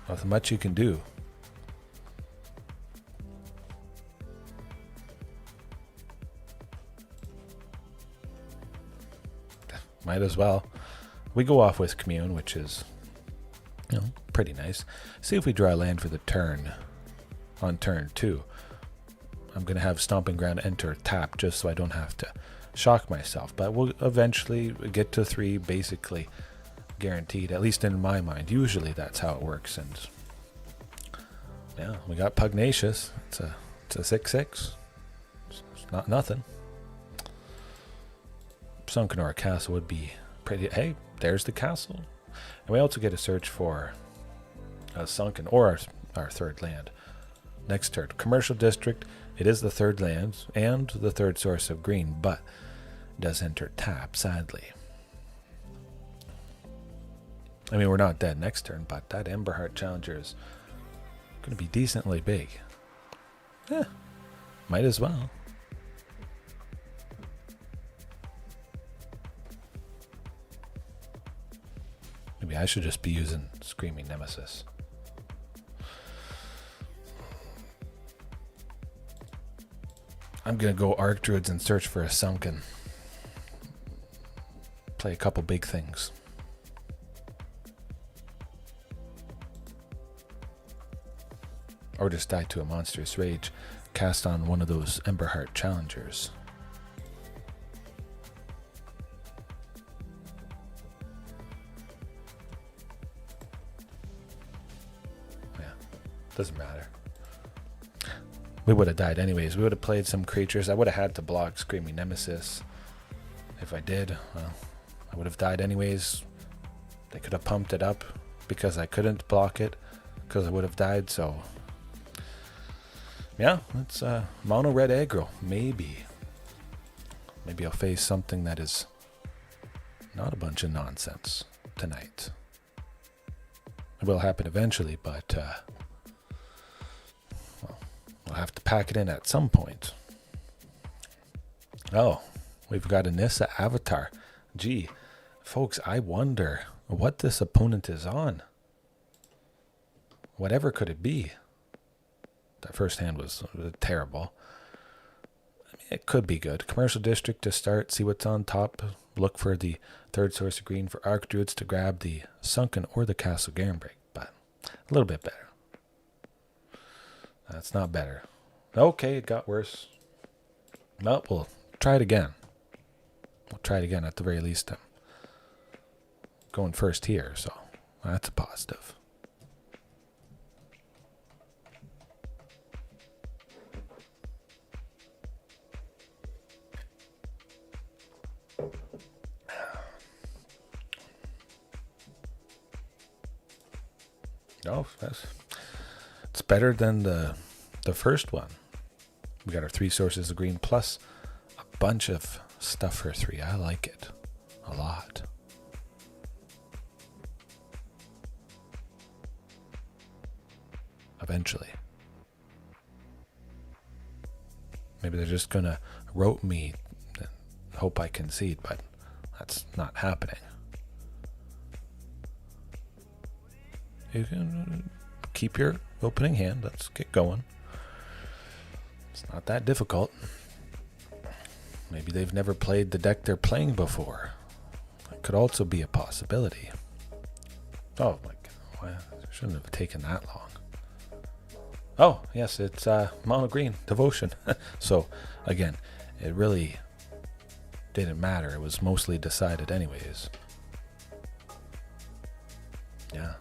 Nothing much you can do. Might as well. We go off with Commune, which is, pretty nice. See if we draw a land for the turn. On turn 2, I'm going to have Stomping Ground enter tap just so I don't have to shock myself. But we'll eventually get to 3, basically guaranteed, at least in my mind. Usually that's how it works. And yeah, we got Pugnacious. It's a 6/6. It's not nothing. Sunken or a castle would be pretty. Hey, there's the castle. And we also get a search for a Sunken or our third land. Next turn, Commercial District. It is the third land and the third source of green, but does enter tap, sadly. I mean, we're not dead next turn, but that Emberheart Challenger is going to be decently big. Might as well. Maybe I should just be using Screaming Nemesis. I'm going to go Archdruids and search for a Sunken. Play a couple big things. Or just die to a Monstrous Rage. Cast on one of those Emberheart Challengers. Yeah, doesn't matter. We would have died anyways. We would have played some creatures. I would have had to block Screaming Nemesis. If I did, well, I would have died anyways. They could have pumped it up because I couldn't block it because I would have died. So, yeah, it's mono red aggro. Maybe I'll face something that is not a bunch of nonsense tonight. It will happen eventually, but I'll have to pack it in at some point. Oh, we've got a Nissa Avatar. Gee, folks, I wonder what this opponent is on. Whatever could it be? That first hand was terrible. I mean, it could be good. Commercial District to start, see what's on top. Look for the third source of green for Archdruids to grab the Sunken or the Castle Garenbreak, but a little bit better. That's not better. Okay, it got worse. No, we'll try it again. We'll try it again at the very least. I'm going first here, so that's a positive. No, it's better than the first one. We got our 3 sources of green plus a bunch of stuff for 3. I like it a lot. Eventually. Maybe they're just gonna rope me and hope I concede, but that's not happening. You can keep your opening hand. Let's get going. It's not that difficult. Maybe they've never played the deck they're playing before. That could also be a possibility. Oh my god, well, it shouldn't have taken that long. Oh, yes, it's mono green devotion. So, again, it really didn't matter. It was mostly decided anyways. Yeah.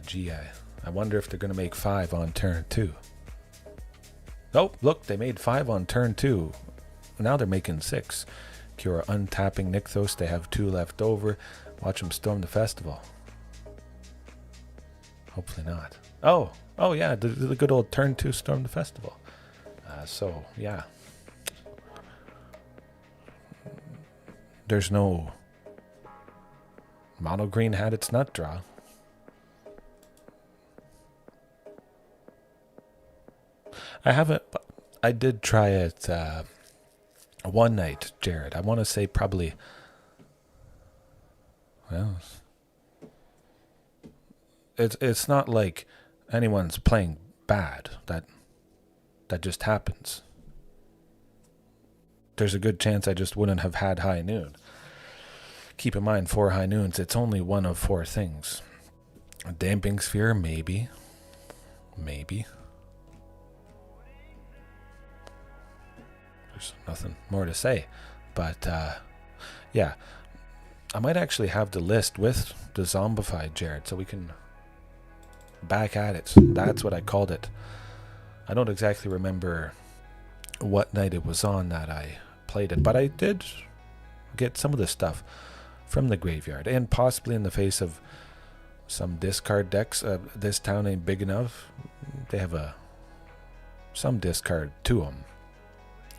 Gee, I wonder if they're going to make 5 on turn 2. Oh, look, they made 5 on turn 2. Now they're making 6. Cura untapping Nykthos. They have 2 left over. Watch them storm the festival. Hopefully not. Oh, yeah, the good old turn 2 storm the festival. So, yeah. There's no mono green had its nut draw. I did try it one night, Jared. I want to say probably, well, it's not like anyone's playing bad. That just happens. There's a good chance I just wouldn't have had high noon. Keep in mind, 4 high noons, it's only one of 4 things. A damping sphere, maybe. There's nothing more to say. But, yeah. I might actually have the list with the zombified Jared, so we can back at it. That's what I called it. I don't exactly remember what night it was on that I played it, but I did get some of the stuff from the graveyard, and possibly in the face of some discard decks. This town ain't big enough. They have some discard to them.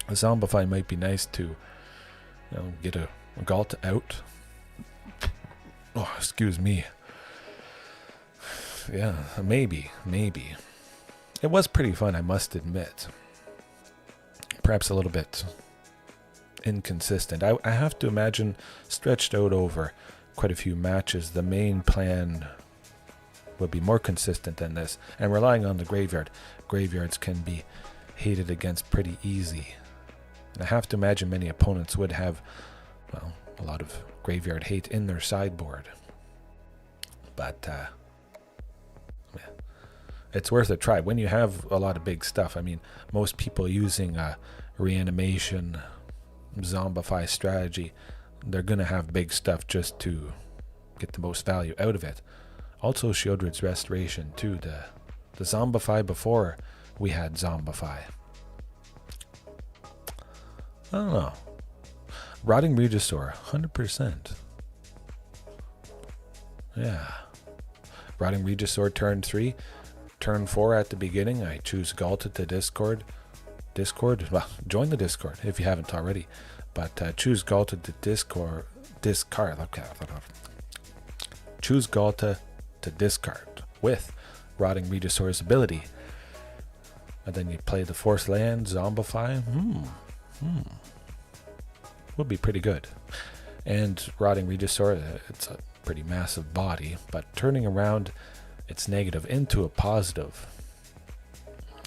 A zombify might be nice to, get a Ghalta out. Oh, excuse me. Yeah, maybe. It was pretty fun, I must admit. Perhaps a little bit inconsistent. I have to imagine, stretched out over quite a few matches, the main plan would be more consistent than this. And relying on the graveyard. Graveyards can be hated against pretty easy. And I have to imagine many opponents would have, well, a lot of graveyard hate in their sideboard. But, yeah, it's worth a try. When you have a lot of big stuff, I mean, most people using reanimation, zombify strategy, they're going to have big stuff just to get the most value out of it. Also, Shieldred's Restoration, too. The zombify before we had zombify. I don't know. Rotting Regisaur, 100%. Yeah. Rotting Regisaur turn 3. Turn 4 at the beginning, I choose Ghalta to Discord. Well, join the Discord if you haven't already. But choose Ghalta to discard. Choose Ghalta to discard with Rotting Regisaur's ability. And then you play the Force Land, Zombify. Would be pretty good. And Rotting Regisaur, it's a pretty massive body, but turning around its negative into a positive,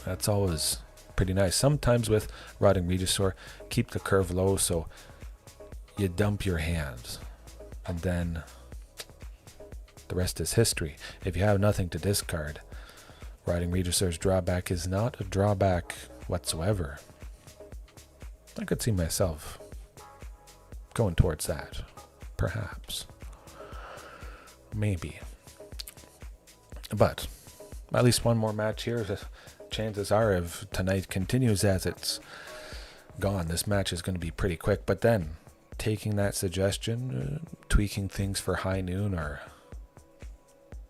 that's always pretty nice. Sometimes with Rotting Regisaur, keep the curve low so you dump your hands, and then the rest is history. If you have nothing to discard, Rotting Regisaur's drawback is not a drawback whatsoever. I could see myself going towards that, perhaps, maybe. But at least one more match here. The chances are, if tonight continues as it's gone, this match is going to be pretty quick. But then, taking that suggestion, tweaking things for high noon or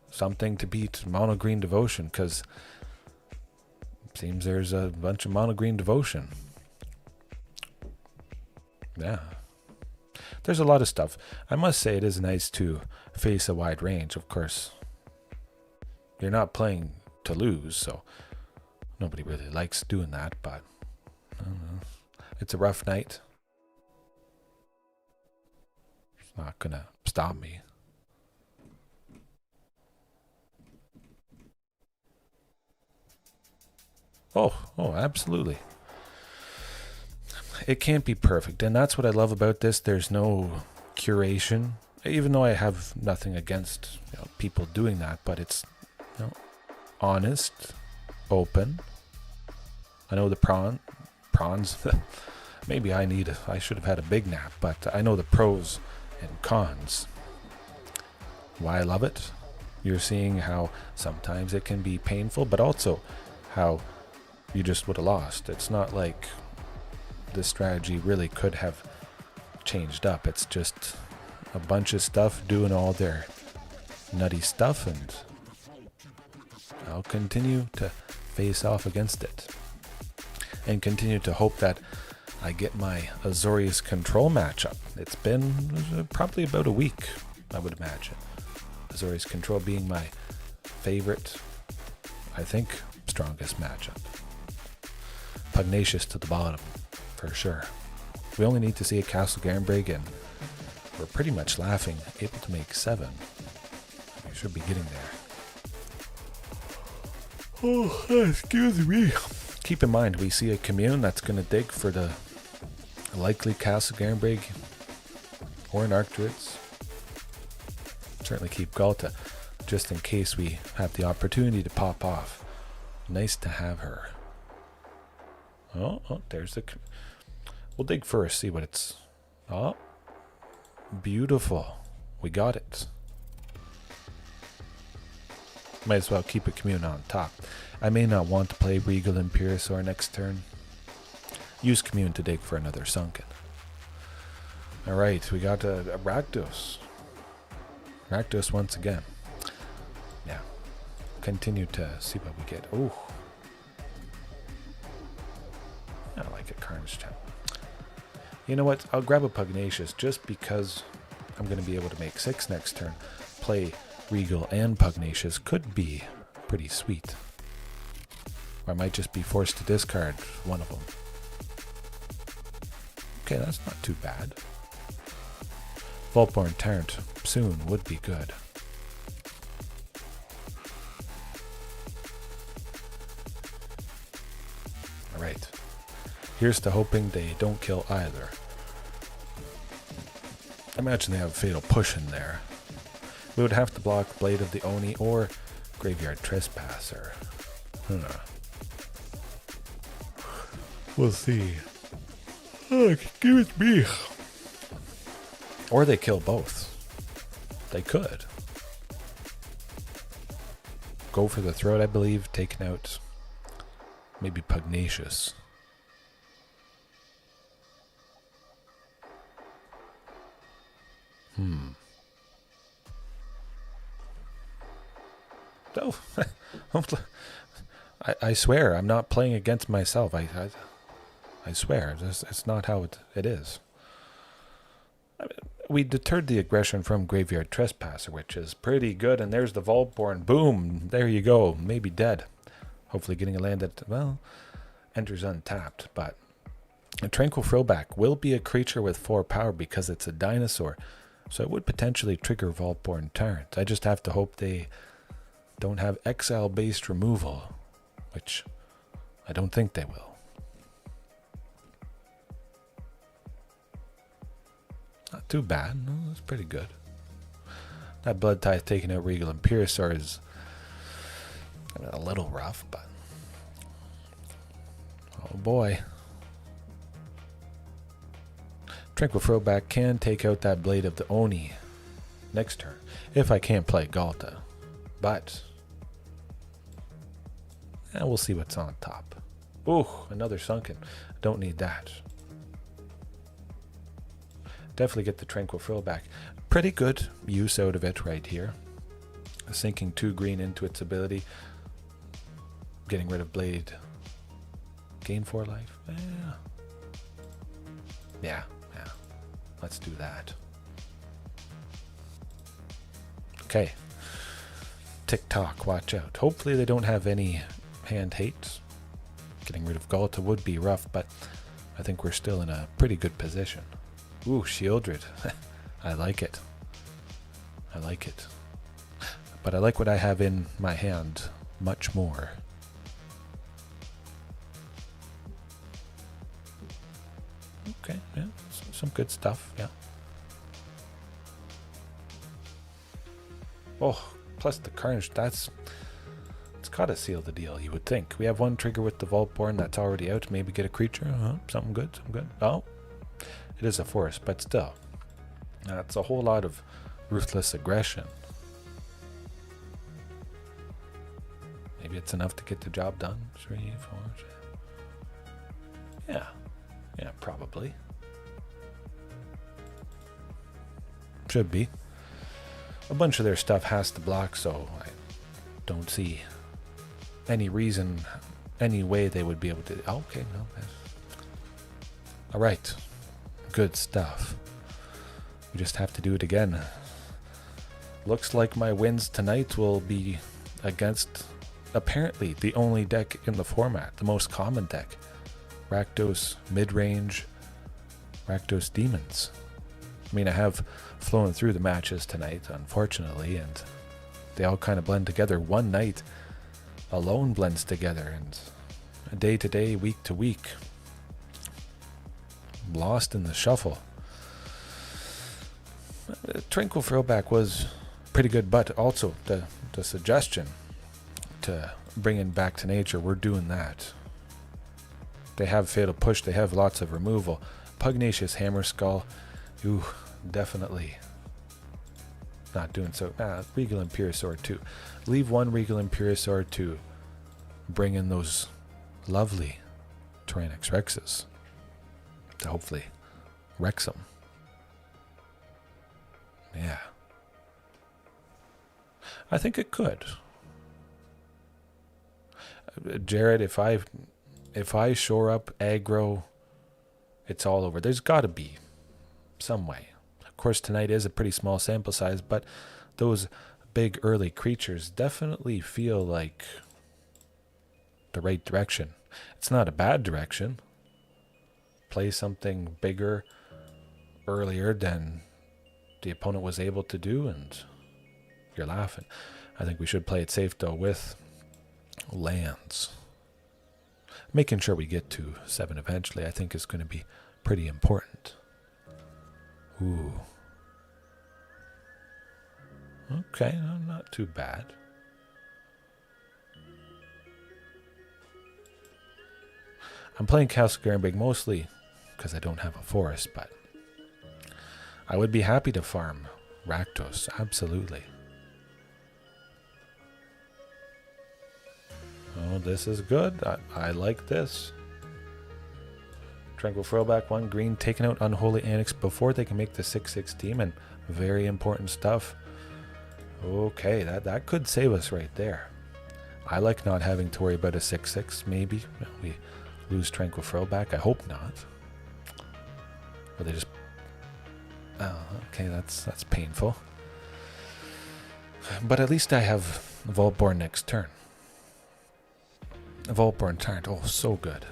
something to beat mono green devotion, because it seems there's a bunch of mono green devotion. Yeah. There's a lot of stuff. I must say it is nice to face a wide range. Of course, you're not playing to lose, so nobody really likes doing that, but I don't know. It's a rough night. It's not going to stop me. Oh, absolutely. It can't be perfect, and that's what I love about this. There's no curation, even though I have nothing against people doing that, but it's honest, open. I know the prawns. Maybe I should have had a big nap, but I know the pros and cons. Why I love it? You're seeing how sometimes it can be painful, but also how you just would have lost. It's not like this strategy really could have changed up. It's just a bunch of stuff doing all their nutty stuff, and I'll continue to face off against it and continue to hope that I get my Azorius control matchup. It's been probably about a week, I would imagine. Azorius control being my favorite, I think, strongest matchup. Pugnacious to the bottom, for sure. We only need to see a Castle Garenbrig, and we're pretty much laughing, able to make 7. We should be getting there. Oh, excuse me. Keep in mind, we see a Commune that's going to dig for the likely Castle Garenbrig or an Archdruid. Certainly keep Ghalta, just in case we have the opportunity to pop off. Nice to have her. Oh, there's the... We'll dig first, see what it's... Oh, beautiful. We got it. Might as well keep a Commune on top. I may not want to play Regal Imperiosaur next turn. Use Commune to dig for another Sunken. Alright, we got a Rakdos. Rakdos once again. Yeah. Continue to see what we get. Ooh. I like a Carnage Tyrant. You know what? I'll grab a Pugnacious just because I'm going to be able to make 6 next turn. Play Regal and Pugnacious could be pretty sweet. Or I might just be forced to discard one of them. Okay, that's not too bad. Vaultborn Tyrant soon would be good. Alright. Here's to hoping they don't kill either. I imagine they have a Fatal Push in there. We would have to block Blade of the Oni or Graveyard Trespasser. We'll see. Oh, give it me. Or they kill both. They could. Go for the throat, I believe, taking out maybe Pugnacious. Oh, I swear, I'm not playing against myself. I swear, it's not how it is. I mean, we deterred the aggression from Graveyard Trespasser, which is pretty good, and there's the Vaultborn. Boom, there you go, maybe dead. Hopefully getting a land that, well, enters untapped, but a Tranquil Frillback will be a creature with 4 power because it's a dinosaur, so it would potentially trigger Vaultborn Tyrant. I just have to hope they don't have exile-based removal, which I don't think they will. Not too bad. No, that's pretty good. That Blood Tithe taking out Regal Imperiosaur is a little rough, but oh boy. Tranquil Frillback can take out that Blade of the Oni next turn if I can't play Ghalta, but we'll see what's on top. Ooh, another Sunken. Don't need that. Definitely get the Tranquil Frillback. Pretty good use out of it right here. Sinking 2 green into its ability. Getting rid of Blade. Gain 4 life. Yeah. Let's do that. Okay. Tick-tock, watch out. Hopefully they don't have any hand hates. Getting rid of Ghalta would be rough, but I think we're still in a pretty good position. Ooh, Shieldred. I like it. I like it. But I like what I have in my hand much more. Okay, yeah, some good stuff, yeah. Oh, plus the Carnage, it's gotta seal the deal, you would think. We have one trigger with the Vaultborn that's already out. Maybe get a creature. Something good, something good. Oh, it is a forest, but still. That's a whole lot of ruthless aggression. Maybe it's enough to get the job done. 3, 4. Yeah. Yeah, probably. Should be. A bunch of their stuff has to block, so I don't see any reason, any way they would be able to. Oh, okay, no. Alright. Good stuff. We just have to do it again. Looks like my wins tonight will be against apparently the only deck in the format, the most common deck. Rakdos, Midrange, Rakdos Demons. I mean, I have flown through the matches tonight, unfortunately, and they all kind of blend together. One night alone blends together, and day to day, week to week, lost in the shuffle. Tranquil Frillback was pretty good, but also the suggestion to bring it back to nature, we're doing that. They have Fatal Push, they have lots of removal. Pugnacious Hammerskull, ooh, definitely not doing so. Regal Imperiosaur 2. Leave one Regal Imperiosaur to bring in those lovely Tyrannosaurus Rexes to hopefully Rex them. Yeah. I think it could. Jared, if I shore up aggro, it's all over. There's got to be some way. Of course, tonight is a pretty small sample size, but those big early creatures definitely feel like the right direction. It's not a bad direction. Play something bigger earlier than the opponent was able to do, and you're laughing. I think we should play it safe, though, with lands. Making sure we get to 7 eventually, I think, is going to be pretty important. Ooh. Okay, no, not too bad. I'm playing Castle Garenbig mostly because I don't have a forest, but I would be happy to farm Rakdos, absolutely. Oh, this is good. I like this. Tranquil Frillback, 1 green, taking out Unholy Annex before they can make the 6/6 demon. Very important stuff. Okay, that could save us right there. I like not having to worry about a 6/6. Maybe we lose Tranquil Frillback. I hope not. Or they just... Oh, okay, that's painful. But at least I have Vaultborn next turn. Vaultborn Tyrant, oh, so good.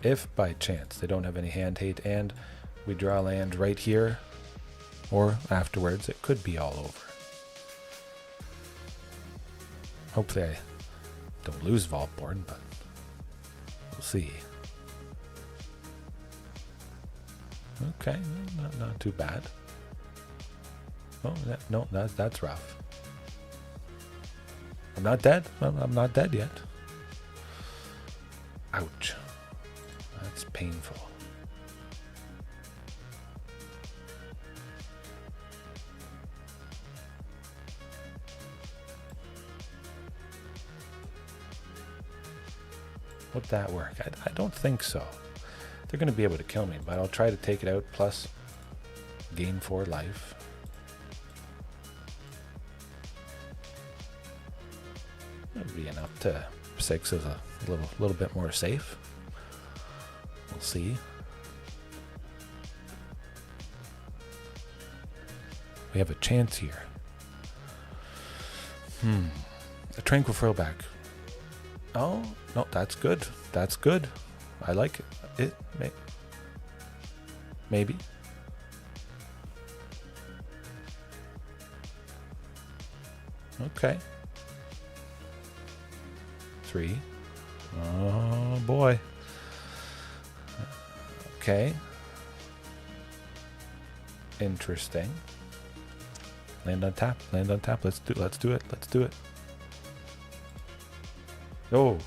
If by chance they don't have any hand hate and we draw land right here or afterwards, it could be all over. Hopefully I don't lose Vaultborn, but we'll see. Okay, not too bad. Oh, no, that's rough. I'm not dead. Well, I'm not dead yet. Ouch. That's painful. Would that work? I don't think so. They're going to be able to kill me, but I'll try to take it out plus gain 4 life. That'd be enough to 6 is a little bit more safe. see. We have a chance here. A Tranquil Frillback. Oh, no, that's good. That's good. I like it. Maybe. Okay. 3. Oh, boy. Okay. Interesting. Land on tap. Land on tap. Let's do it. Let's do it. Oh.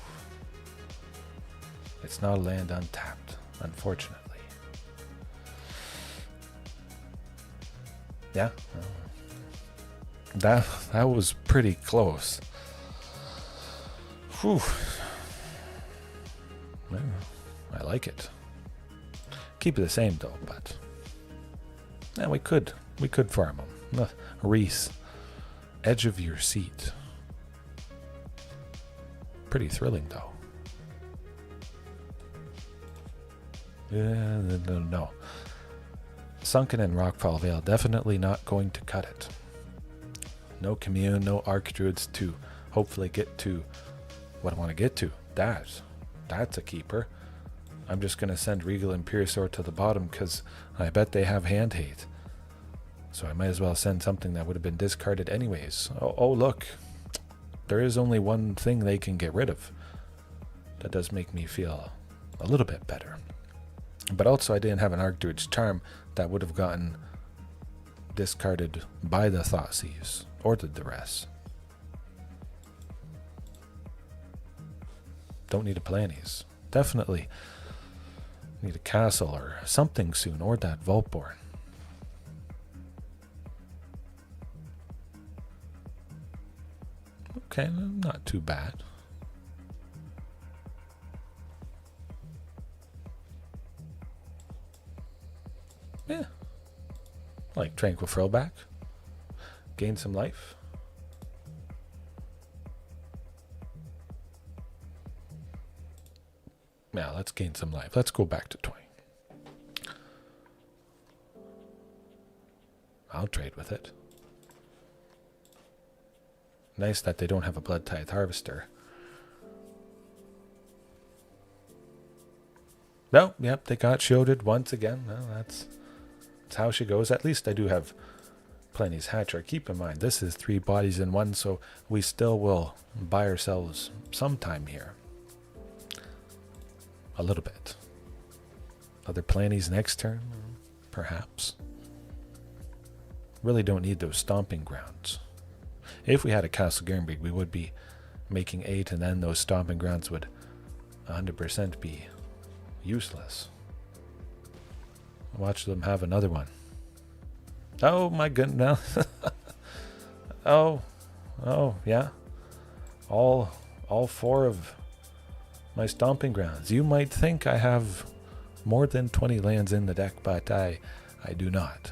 It's not a land untapped, unfortunately. Yeah. That was pretty close. Whew. Well, I like it. Keep it the same though, but yeah, we could farm them. Reese, edge of your seat. Pretty thrilling though. No. Sunken and Rockfall Vale, definitely not going to cut it. No Commune, no Archdruids to hopefully get to what I want to get to. That's a keeper. I'm just going to send Regal Imperiosaur to the bottom because I bet they have hand hate. So I might as well send something that would have been discarded anyways. Oh, look. There is only one thing they can get rid of. That does make me feel a little bit better. But also I didn't have an Archdruid's Charm that would have gotten discarded by the Thoughtseize or the Duress. Don't need a Palani's. Definitely need a castle or something soon, or that Vaultborn. Okay, not too bad. Yeah. Like Tranquil Frillback. Gain some life. Now let's gain some life. Let's go back to 20. I'll trade with it. Nice that they don't have a Blood Tithe Harvester. No, yep, they got shielded once again. Well, that's how she goes. At least I do have Plenty's Hatcher. Keep in mind, this is 3 bodies in 1, so we still will buy ourselves some time here. A little bit. Other Plannies next turn, perhaps. Really don't need those Stomping Grounds. If we had a Castle Gernbeek, we would be making 8, and then those Stomping Grounds would 100% be useless. Watch them have another one. Oh my goodness. Oh, yeah. All 4 of my Stomping Grounds. You might think I have more than 20 lands in the deck, but I do not.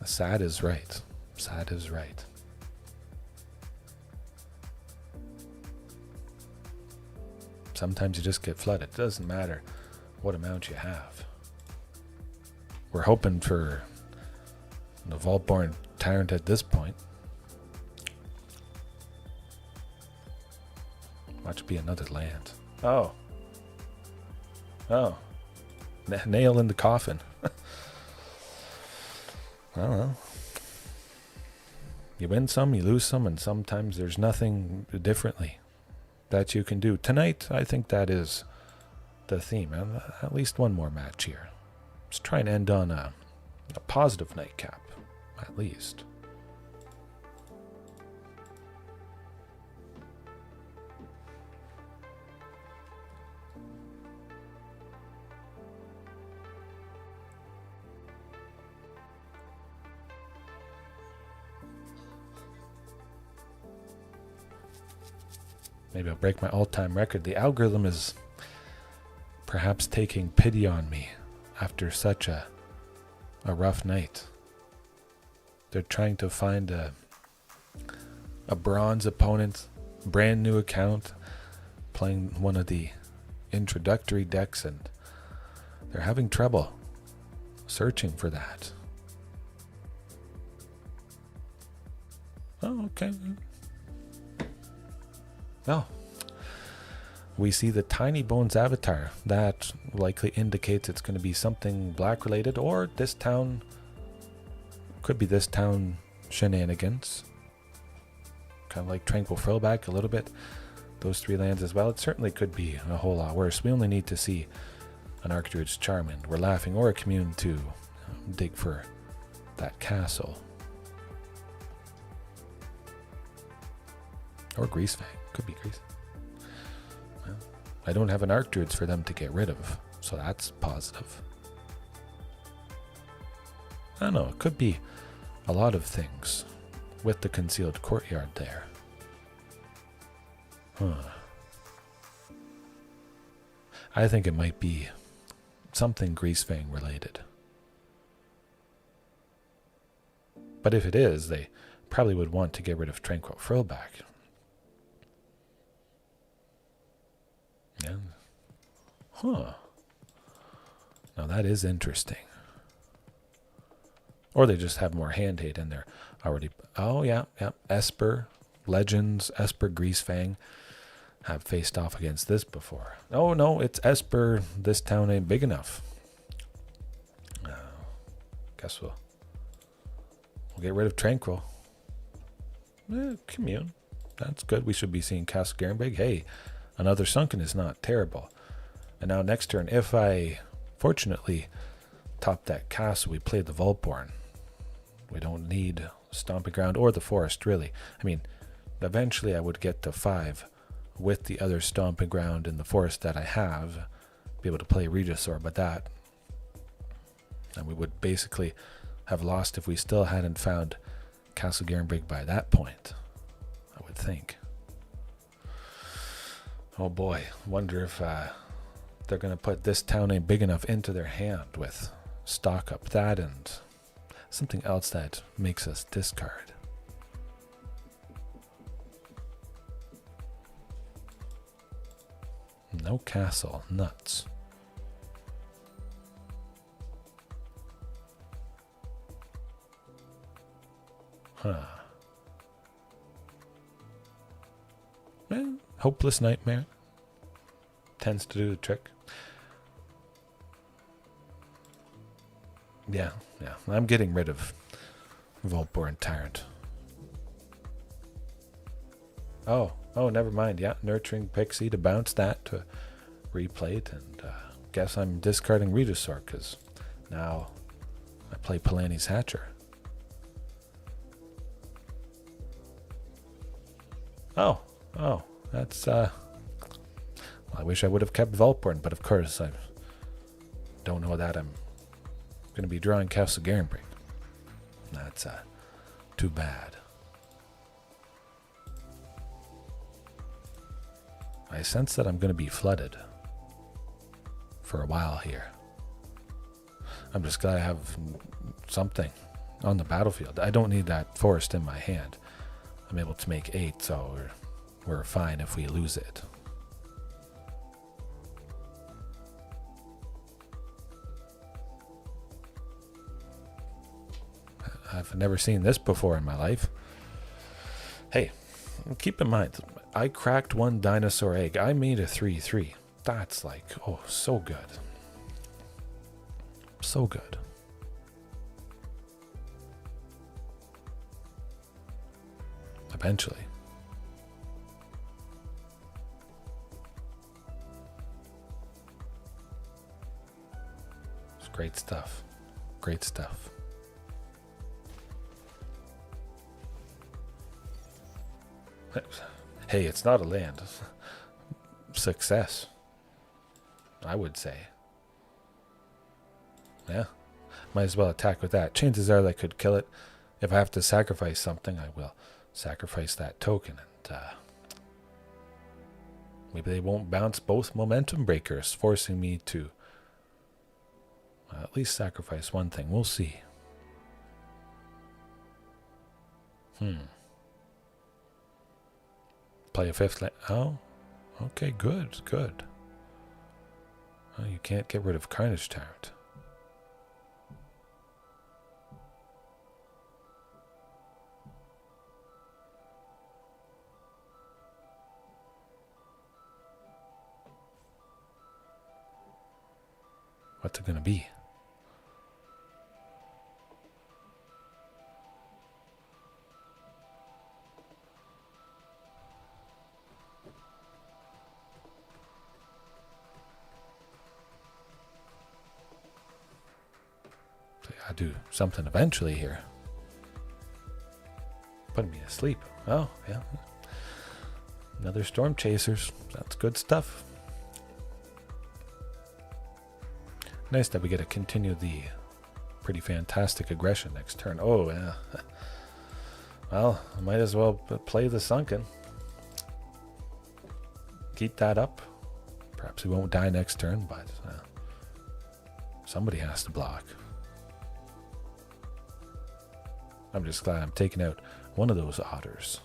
Sad is right. Sad is right. Sometimes you just get flooded. It doesn't matter what amount you have. We're hoping for the Vaultborn Tyrant at this point. Watch be another land. Oh. Nail in the coffin. I don't know. You win some, you lose some, and sometimes there's nothing differently that you can do. Tonight, I think that is the theme. And at least one more match here. Let's try and end on a positive nightcap, at least. Maybe I'll break my all-time record. The algorithm is perhaps taking pity on me after such a rough night. They're trying to find a bronze opponent, brand new account, playing one of the introductory decks and they're having trouble searching for that. Oh, okay. Oh. We see the Tiny Bones avatar. That likely indicates it's going to be something black related, or this town could be this town shenanigans. Kind of like Tranquil Frillback a little bit. Those 3 lands as well. It certainly could be a whole lot worse. We only need to see an Archdruid's Charm and we're laughing, or a Commune to dig for that castle. Or Greasefang. Could be Grease. Well, I don't have an Archdruids for them to get rid of, so that's positive. I don't know, it could be a lot of things with the concealed courtyard there. I think it might be something Greasefang related. But if it is, they probably would want to get rid of Tranquil Frillback. Yeah. Now that is interesting. Or they just have more hand hate in there already. Oh, yeah. Esper, Legends, Esper, Greasefang have faced off against this before. Oh, no, it's Esper. This town ain't big enough. Guess we'll get rid of Tranquil. Commune. That's good. We should be seeing Castle Garenbeg. Hey, another Sunken is not terrible. And now next turn, if I fortunately top that castle, we play the Vaultborn. We don't need Stomping Ground or the Forest, really. I mean, eventually I would get to 5 with the other Stomping Ground in the Forest that I have, be able to play Regisaur, but that, and we would basically have lost if we still hadn't found Castle Garenbeg by that point, I would think. Oh boy, wonder if they're going to put this town ain't big enough into their hand with stock up that and something else that makes us discard. No castle, nuts. Hopeless Nightmare tends to do the trick. Yeah, I'm getting rid of Vaultborn Tyrant. Oh, never mind. Yeah, Nurturing Pixie to bounce that to replay it, and guess I'm discarding Regisaur because now I play Palani's Hatcher. Oh, that's well, I wish I would have kept Vaultborn, but of course I don't know that I'm going to be drawing Castle Garenbeg. That's too bad. I sense that I'm going to be flooded for a while here. I'm just glad I have something on the battlefield. I don't need that forest in my hand. I'm able to make 8, so we're fine if we lose it. I've never seen this before in my life. Hey, keep in mind, I cracked 1 dinosaur egg. I made a 3/3. That's like, oh, so good. So good. Eventually. It's great stuff. Great stuff. Hey, it's not a land. Success, I would say. Yeah. Might as well attack with that. Chances are they could kill it. If I have to sacrifice something, I will sacrifice that token. And maybe they won't bounce both momentum breakers, forcing me to at least sacrifice one thing. We'll see. Play a 5th land. Oh, Okay, good, good. Oh, you can't get rid of Carnage Tyrant. What's it gonna be? I do something eventually here. Putting me to sleep. Oh, yeah. Another Storm Chasers. That's good stuff. Nice that we get to continue the pretty fantastic aggression next turn. Oh, yeah. Well, I might as well play the Sunken. Keep that up. Perhaps we won't die next turn, but somebody has to block. I'm just glad I'm taking out one of those otters.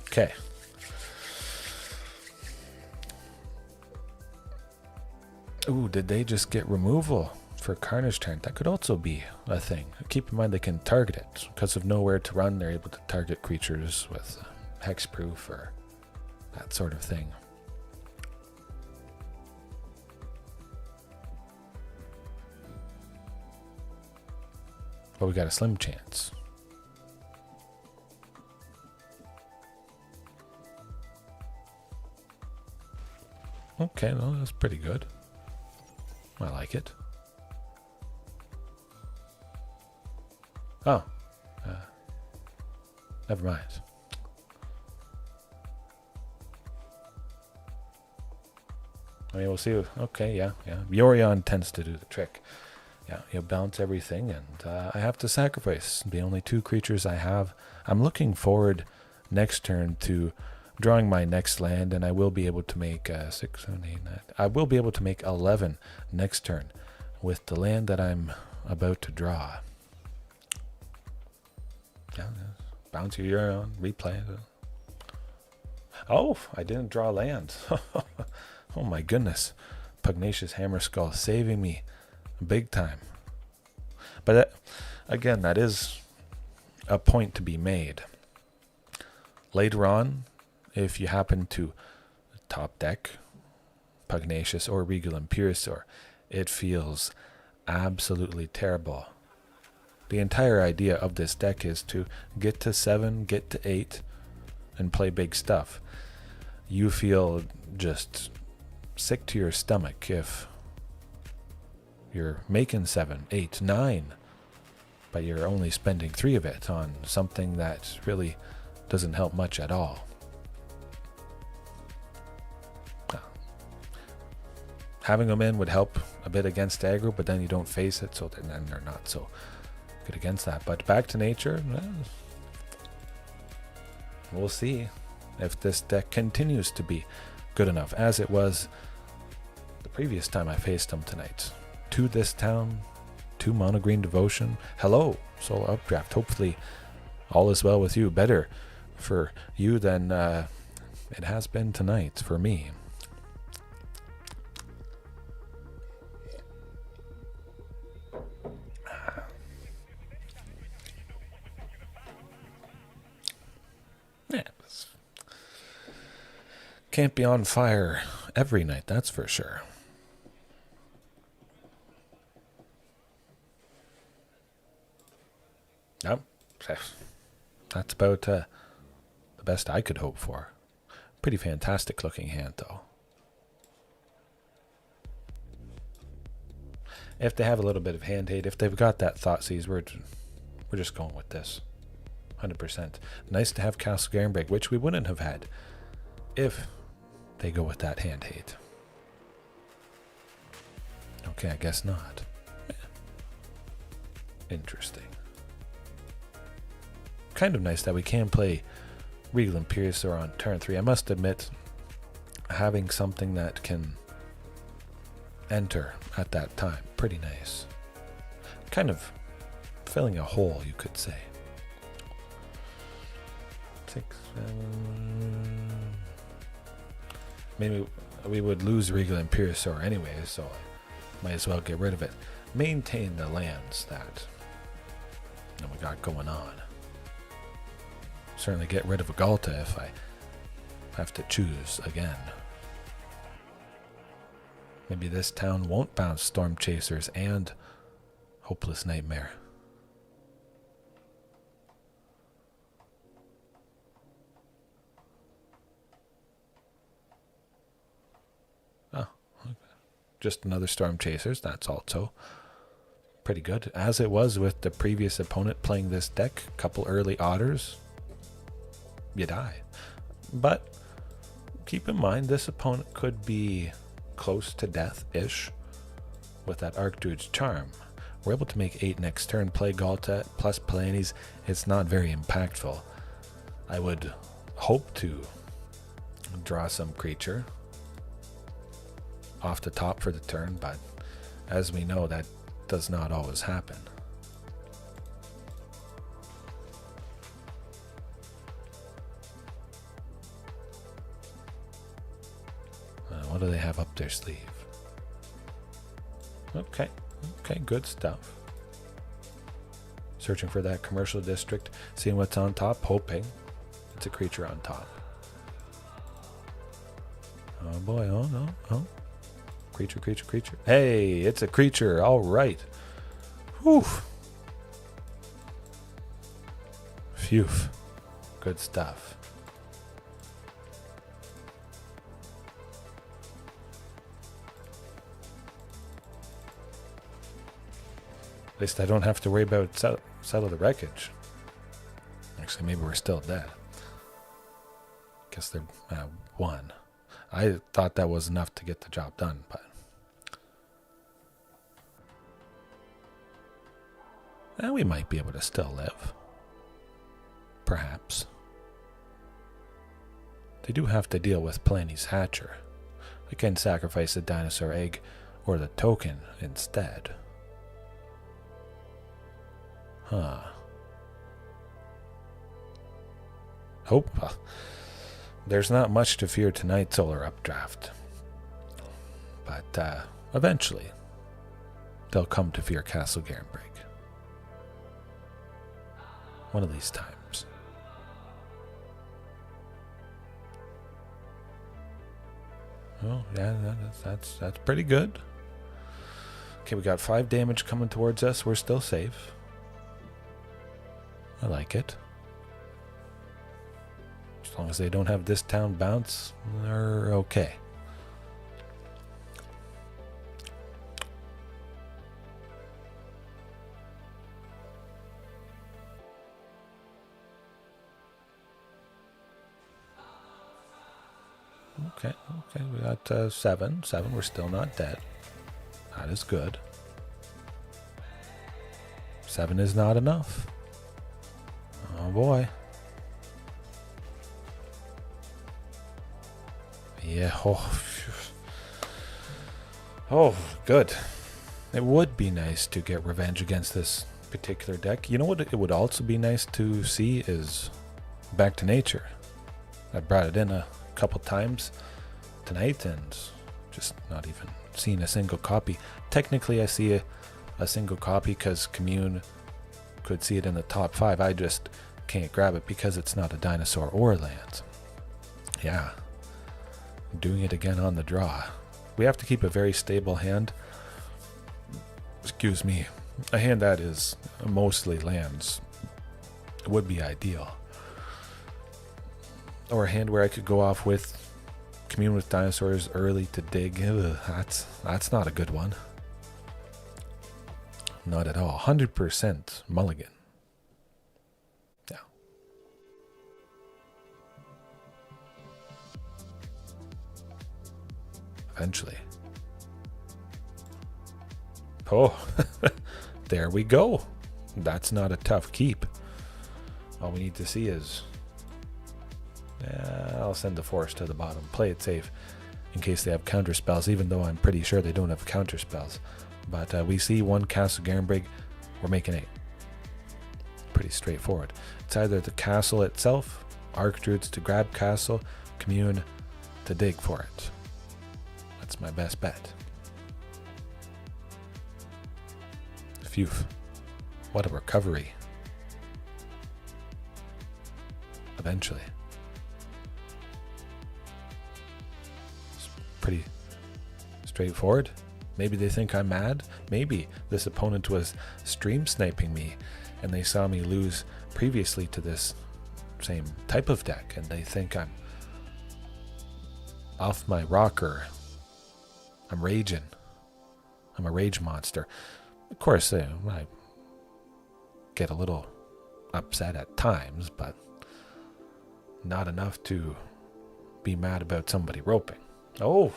Okay. Ooh, did they just get removal for Carnage Tyrant? That could also be a thing. Keep in mind they can target it. Because of nowhere to run, they're able to target creatures with hexproof or that sort of thing. But we got a slim chance. Okay, well, that's pretty good. I like it. Oh. Never mind. I mean, we'll see. Okay, yeah. Yorion tends to do the trick. Yeah, you'll bounce everything, and I have to sacrifice the only two creatures I have. I'm looking forward next turn to drawing my next land, and I will be able to make 6, 7, 8, 9. I will be able to make 11 next turn with the land that I'm about to draw. Yeah, bounce your on, replay. Oh, I didn't draw land. Oh my goodness. Pugnacious Hammerskull saving me big time. But again, that is a point to be made. Later on, if you happen to top deck Pugnacious or Regal Imperiosaur, it feels absolutely terrible. The entire idea of this deck is to get to 7, get to 8, and play big stuff. You feel just sick to your stomach if you're making 7, 8, 9, but you're only spending 3 of it on something that really doesn't help much at all. Having them in would help a bit against aggro, but then you don't face it, so then they're not so good against that. But back to nature, we'll see if this deck continues to be good enough, as it was the previous time I faced them tonight. 2 this town, 2 mono green devotion. Hello, Solar Updraft. Hopefully all is well with you. Better for you than it has been tonight for me. Can't be on fire every night, that's for sure. Yep. That's about the best I could hope for. Pretty fantastic looking hand, though. If they have a little bit of hand hate, if they've got that Thoughtseize, we're just going with this. 100%. Nice to have Castle Garenbrig, which we wouldn't have had if they go with that hand hate. Okay, I guess not. Yeah. Interesting. Kind of nice that we can play Regal Imperiosaur on turn 3. I must admit, having something that can enter at that time, pretty nice. Kind of filling a hole, you could say. 6. Maybe we would lose Regal Imperiosaur anyway, so I might as well get rid of it. Maintain the lands that we got going on. Certainly get rid of a Ghalta if I have to choose again. Maybe this town won't bounce Storm Chasers and Hopeless Nightmare. Oh, okay. Just another Storm Chasers. That's also pretty good. As it was with the previous opponent playing this deck, a couple early otters, you die. But keep in mind, this opponent could be close to death-ish with that Archdruid's Charm. We're able to make 8 next turn, play Ghalta plus Palani's. It's not very impactful. I would hope to draw some creature off the top for the turn, but as we know, that does not always happen. What do they have up their sleeve? Okay, good stuff. Searching for that commercial district, seeing what's on top, hoping it's a creature on top. Oh boy, oh no, oh. Creature. Hey, it's a creature, all right. Whew. Phew. Good stuff. At least I don't have to worry about settle the wreckage. Actually, maybe we're still dead. Guess they're 1. I thought that was enough to get the job done, but we might be able to still live. Perhaps. They do have to deal with Palani's Hatcher. They can sacrifice the dinosaur egg or the token instead. Huh. There's not much to fear tonight, Solar Updraft. But eventually, they'll come to fear Castle Garenbrig. One of these times. Oh, yeah, that's pretty good. Okay, we got 5 damage coming towards us. We're still safe. I like it. As long as they don't have this town bounce, they're okay. Okay, we got 7. We're still not dead. That is good. 7 is not enough. Oh boy. Yeah, oh, good. It would be nice to get revenge against this particular deck. You know what it would also be nice to see is Back to Nature. I brought it in a couple times tonight and just not even seen a single copy. Technically I see a single copy because Commune could see it in the top 5. I just can't grab it because it's not a dinosaur or land. Yeah. Doing it again on the draw. We have to keep a very stable hand. Excuse me. A hand that is mostly lands would be ideal. Or a hand where I could go off with Commune with dinosaurs early to dig. Ugh, that's not a good one. Not at all. 100% mulligan. Yeah. Eventually. Oh, there we go. That's not a tough keep. All we need to see is... I'll send the force to the bottom. Play it safe in case they have counter spells, even though I'm pretty sure they don't have counter spells. But we see 1 Castle Garenbrig. We're making 8. Pretty straightforward. It's either the castle itself, Archdruids to grab castle, Commune to dig for it. That's my best bet. Phew. What a recovery. Eventually. It's pretty straightforward. Maybe they think I'm mad. Maybe this opponent was stream sniping me and they saw me lose previously to this same type of deck and they think I'm off my rocker. I'm raging. I'm a rage monster. Of course, I get a little upset at times, but not enough to be mad about somebody roping. Oh.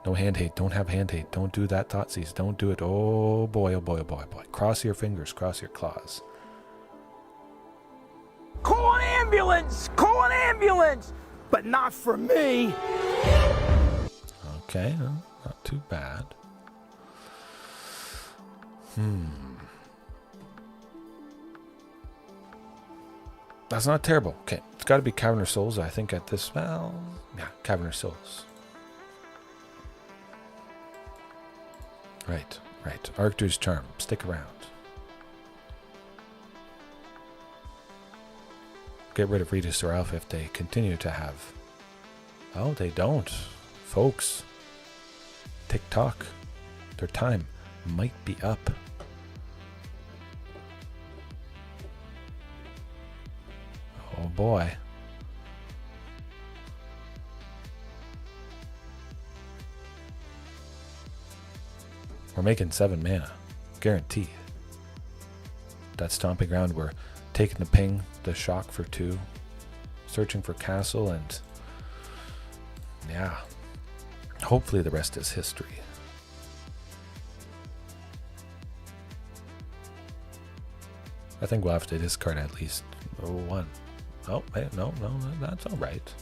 No hand hate. Don't have hand hate. Don't do that, Thoughtseize. Don't do it. Oh boy, oh boy, oh boy, oh boy. Cross your fingers. Cross your claws. Call an ambulance! Call an ambulance! But not for me! Okay, not too bad. That's not terrible. Okay, it's got to be Cavern of Souls, I think, at this... Well, yeah, Cavern of Souls. Right. Archdruid's Charm. Stick around. Get rid of Regisaur Alpha if they continue to have... Oh, they don't. Folks. Tick-tock. Their time might be up. Oh boy. We're making 7 mana. Guaranteed. That Stomping Ground, we're taking the ping, the shock for 2. Searching for castle and... Yeah. Hopefully the rest is history. I think we'll have to discard at least 1. Oh, hey, no, that's all right.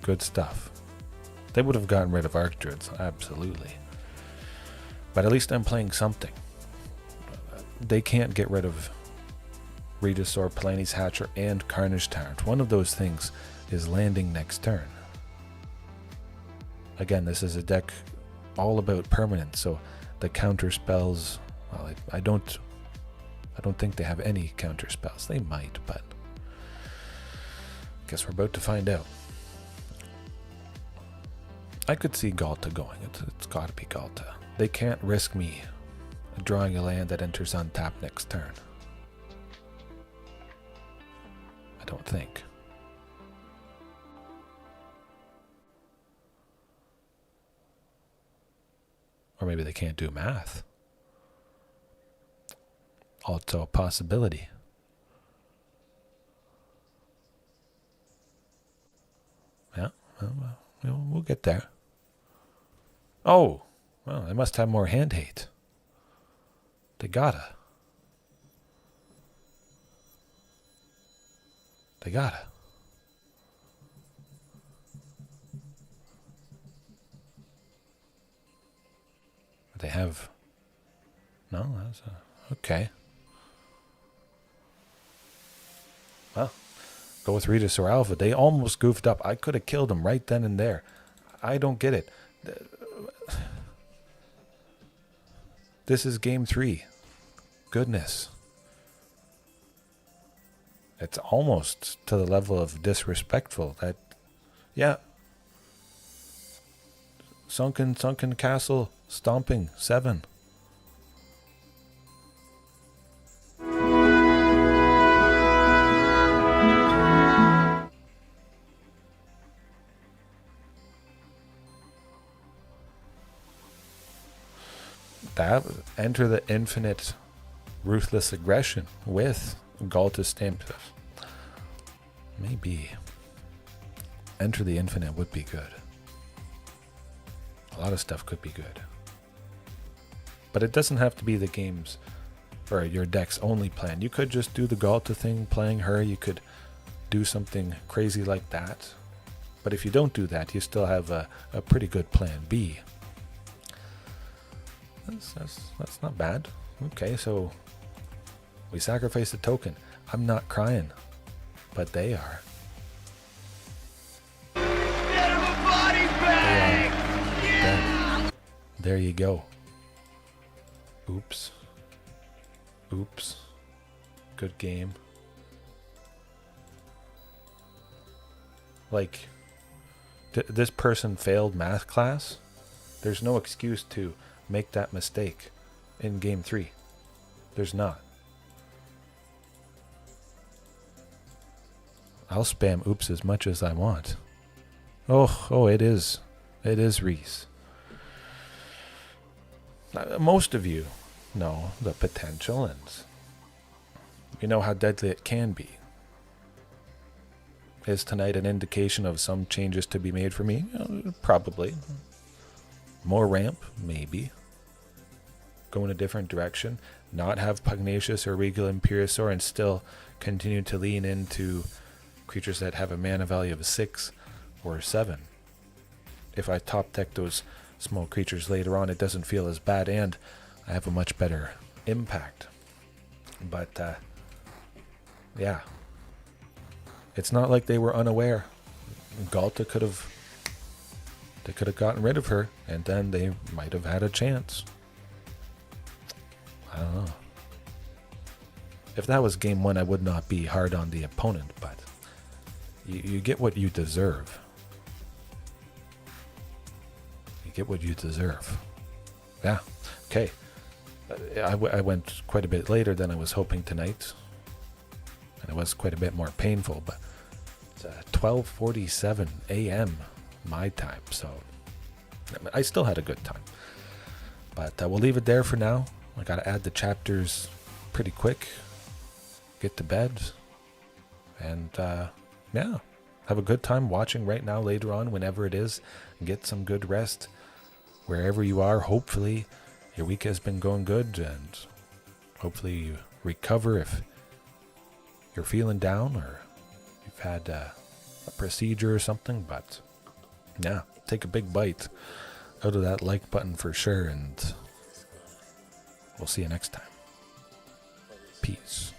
Good stuff. They would have gotten rid of Archdruids, absolutely. But at least I'm playing something. They can't get rid of Regisaur, Palani's Hatcher, and Carnage Tyrant. One of those things is landing next turn. Again, this is a deck all about permanence, so the counter spells, well, I don't think they have any counter spells. They might, but guess we're about to find out. I could see Ghalta going. It's got to be Ghalta. They can't risk me drawing a land that enters on tap next turn. I don't think. Or maybe they can't do math. Also a possibility. Yeah, we'll get there. Oh, well, they must have more hand hate. They gotta. They have... No, that's okay. Well, go with Regisaur Alpha. They almost goofed up. I could have killed him right then and there. I don't get it. This is game 3. Goodness. It's almost to the level of disrespectful that, yeah. Sunken Castle, Stomping, 7. That enter the infinite ruthless aggression with Ghalta Stampede. Maybe enter the infinite would be good. A lot of stuff could be good. But it doesn't have to be the game's or your deck's only plan. You could just do the Ghalta thing, playing her. You could do something crazy like that. But if you don't do that, you still have a pretty good plan B. That's not bad. Okay, so we sacrificed a token. I'm not crying, but they are. Get him a body bag! Dead. There you go. Oops. Oops. Good game. Like, this person failed math class. There's no excuse to make that mistake in game 3. There's not. I'll spam oops as much as I want. Oh, it is. It is Reese. Most of you know the potential, and you know how deadly it can be. Is tonight an indication of some changes to be made for me? Probably. More ramp? Maybe. Go in a different direction. Not have Pugnacious or Regal Imperiosaur and still continue to lean into creatures that have a mana value of 6 or 7. If I top deck those small creatures later on, it doesn't feel as bad, and I have a much better impact. But, yeah. It's not like they were unaware. Ghalta could have gotten rid of her, and then they might have had a chance. I don't know. If that was game 1, I would not be hard on the opponent, but you get what you deserve. You get what you deserve. Yeah. Okay. I went quite a bit later than I was hoping tonight. And it was quite a bit more painful, but it's 12:47 a.m. my time, so I still had a good time. But we'll leave it there for now. I gotta add the chapters pretty quick, get to bed, and yeah, have a good time watching right now, later on, whenever it is, and get some good rest wherever you are. Hopefully your week has been going good, and hopefully you recover if you're feeling down or you've had a procedure or something. But yeah, take a big bite out of that like button for sure, and we'll see you next time. Peace.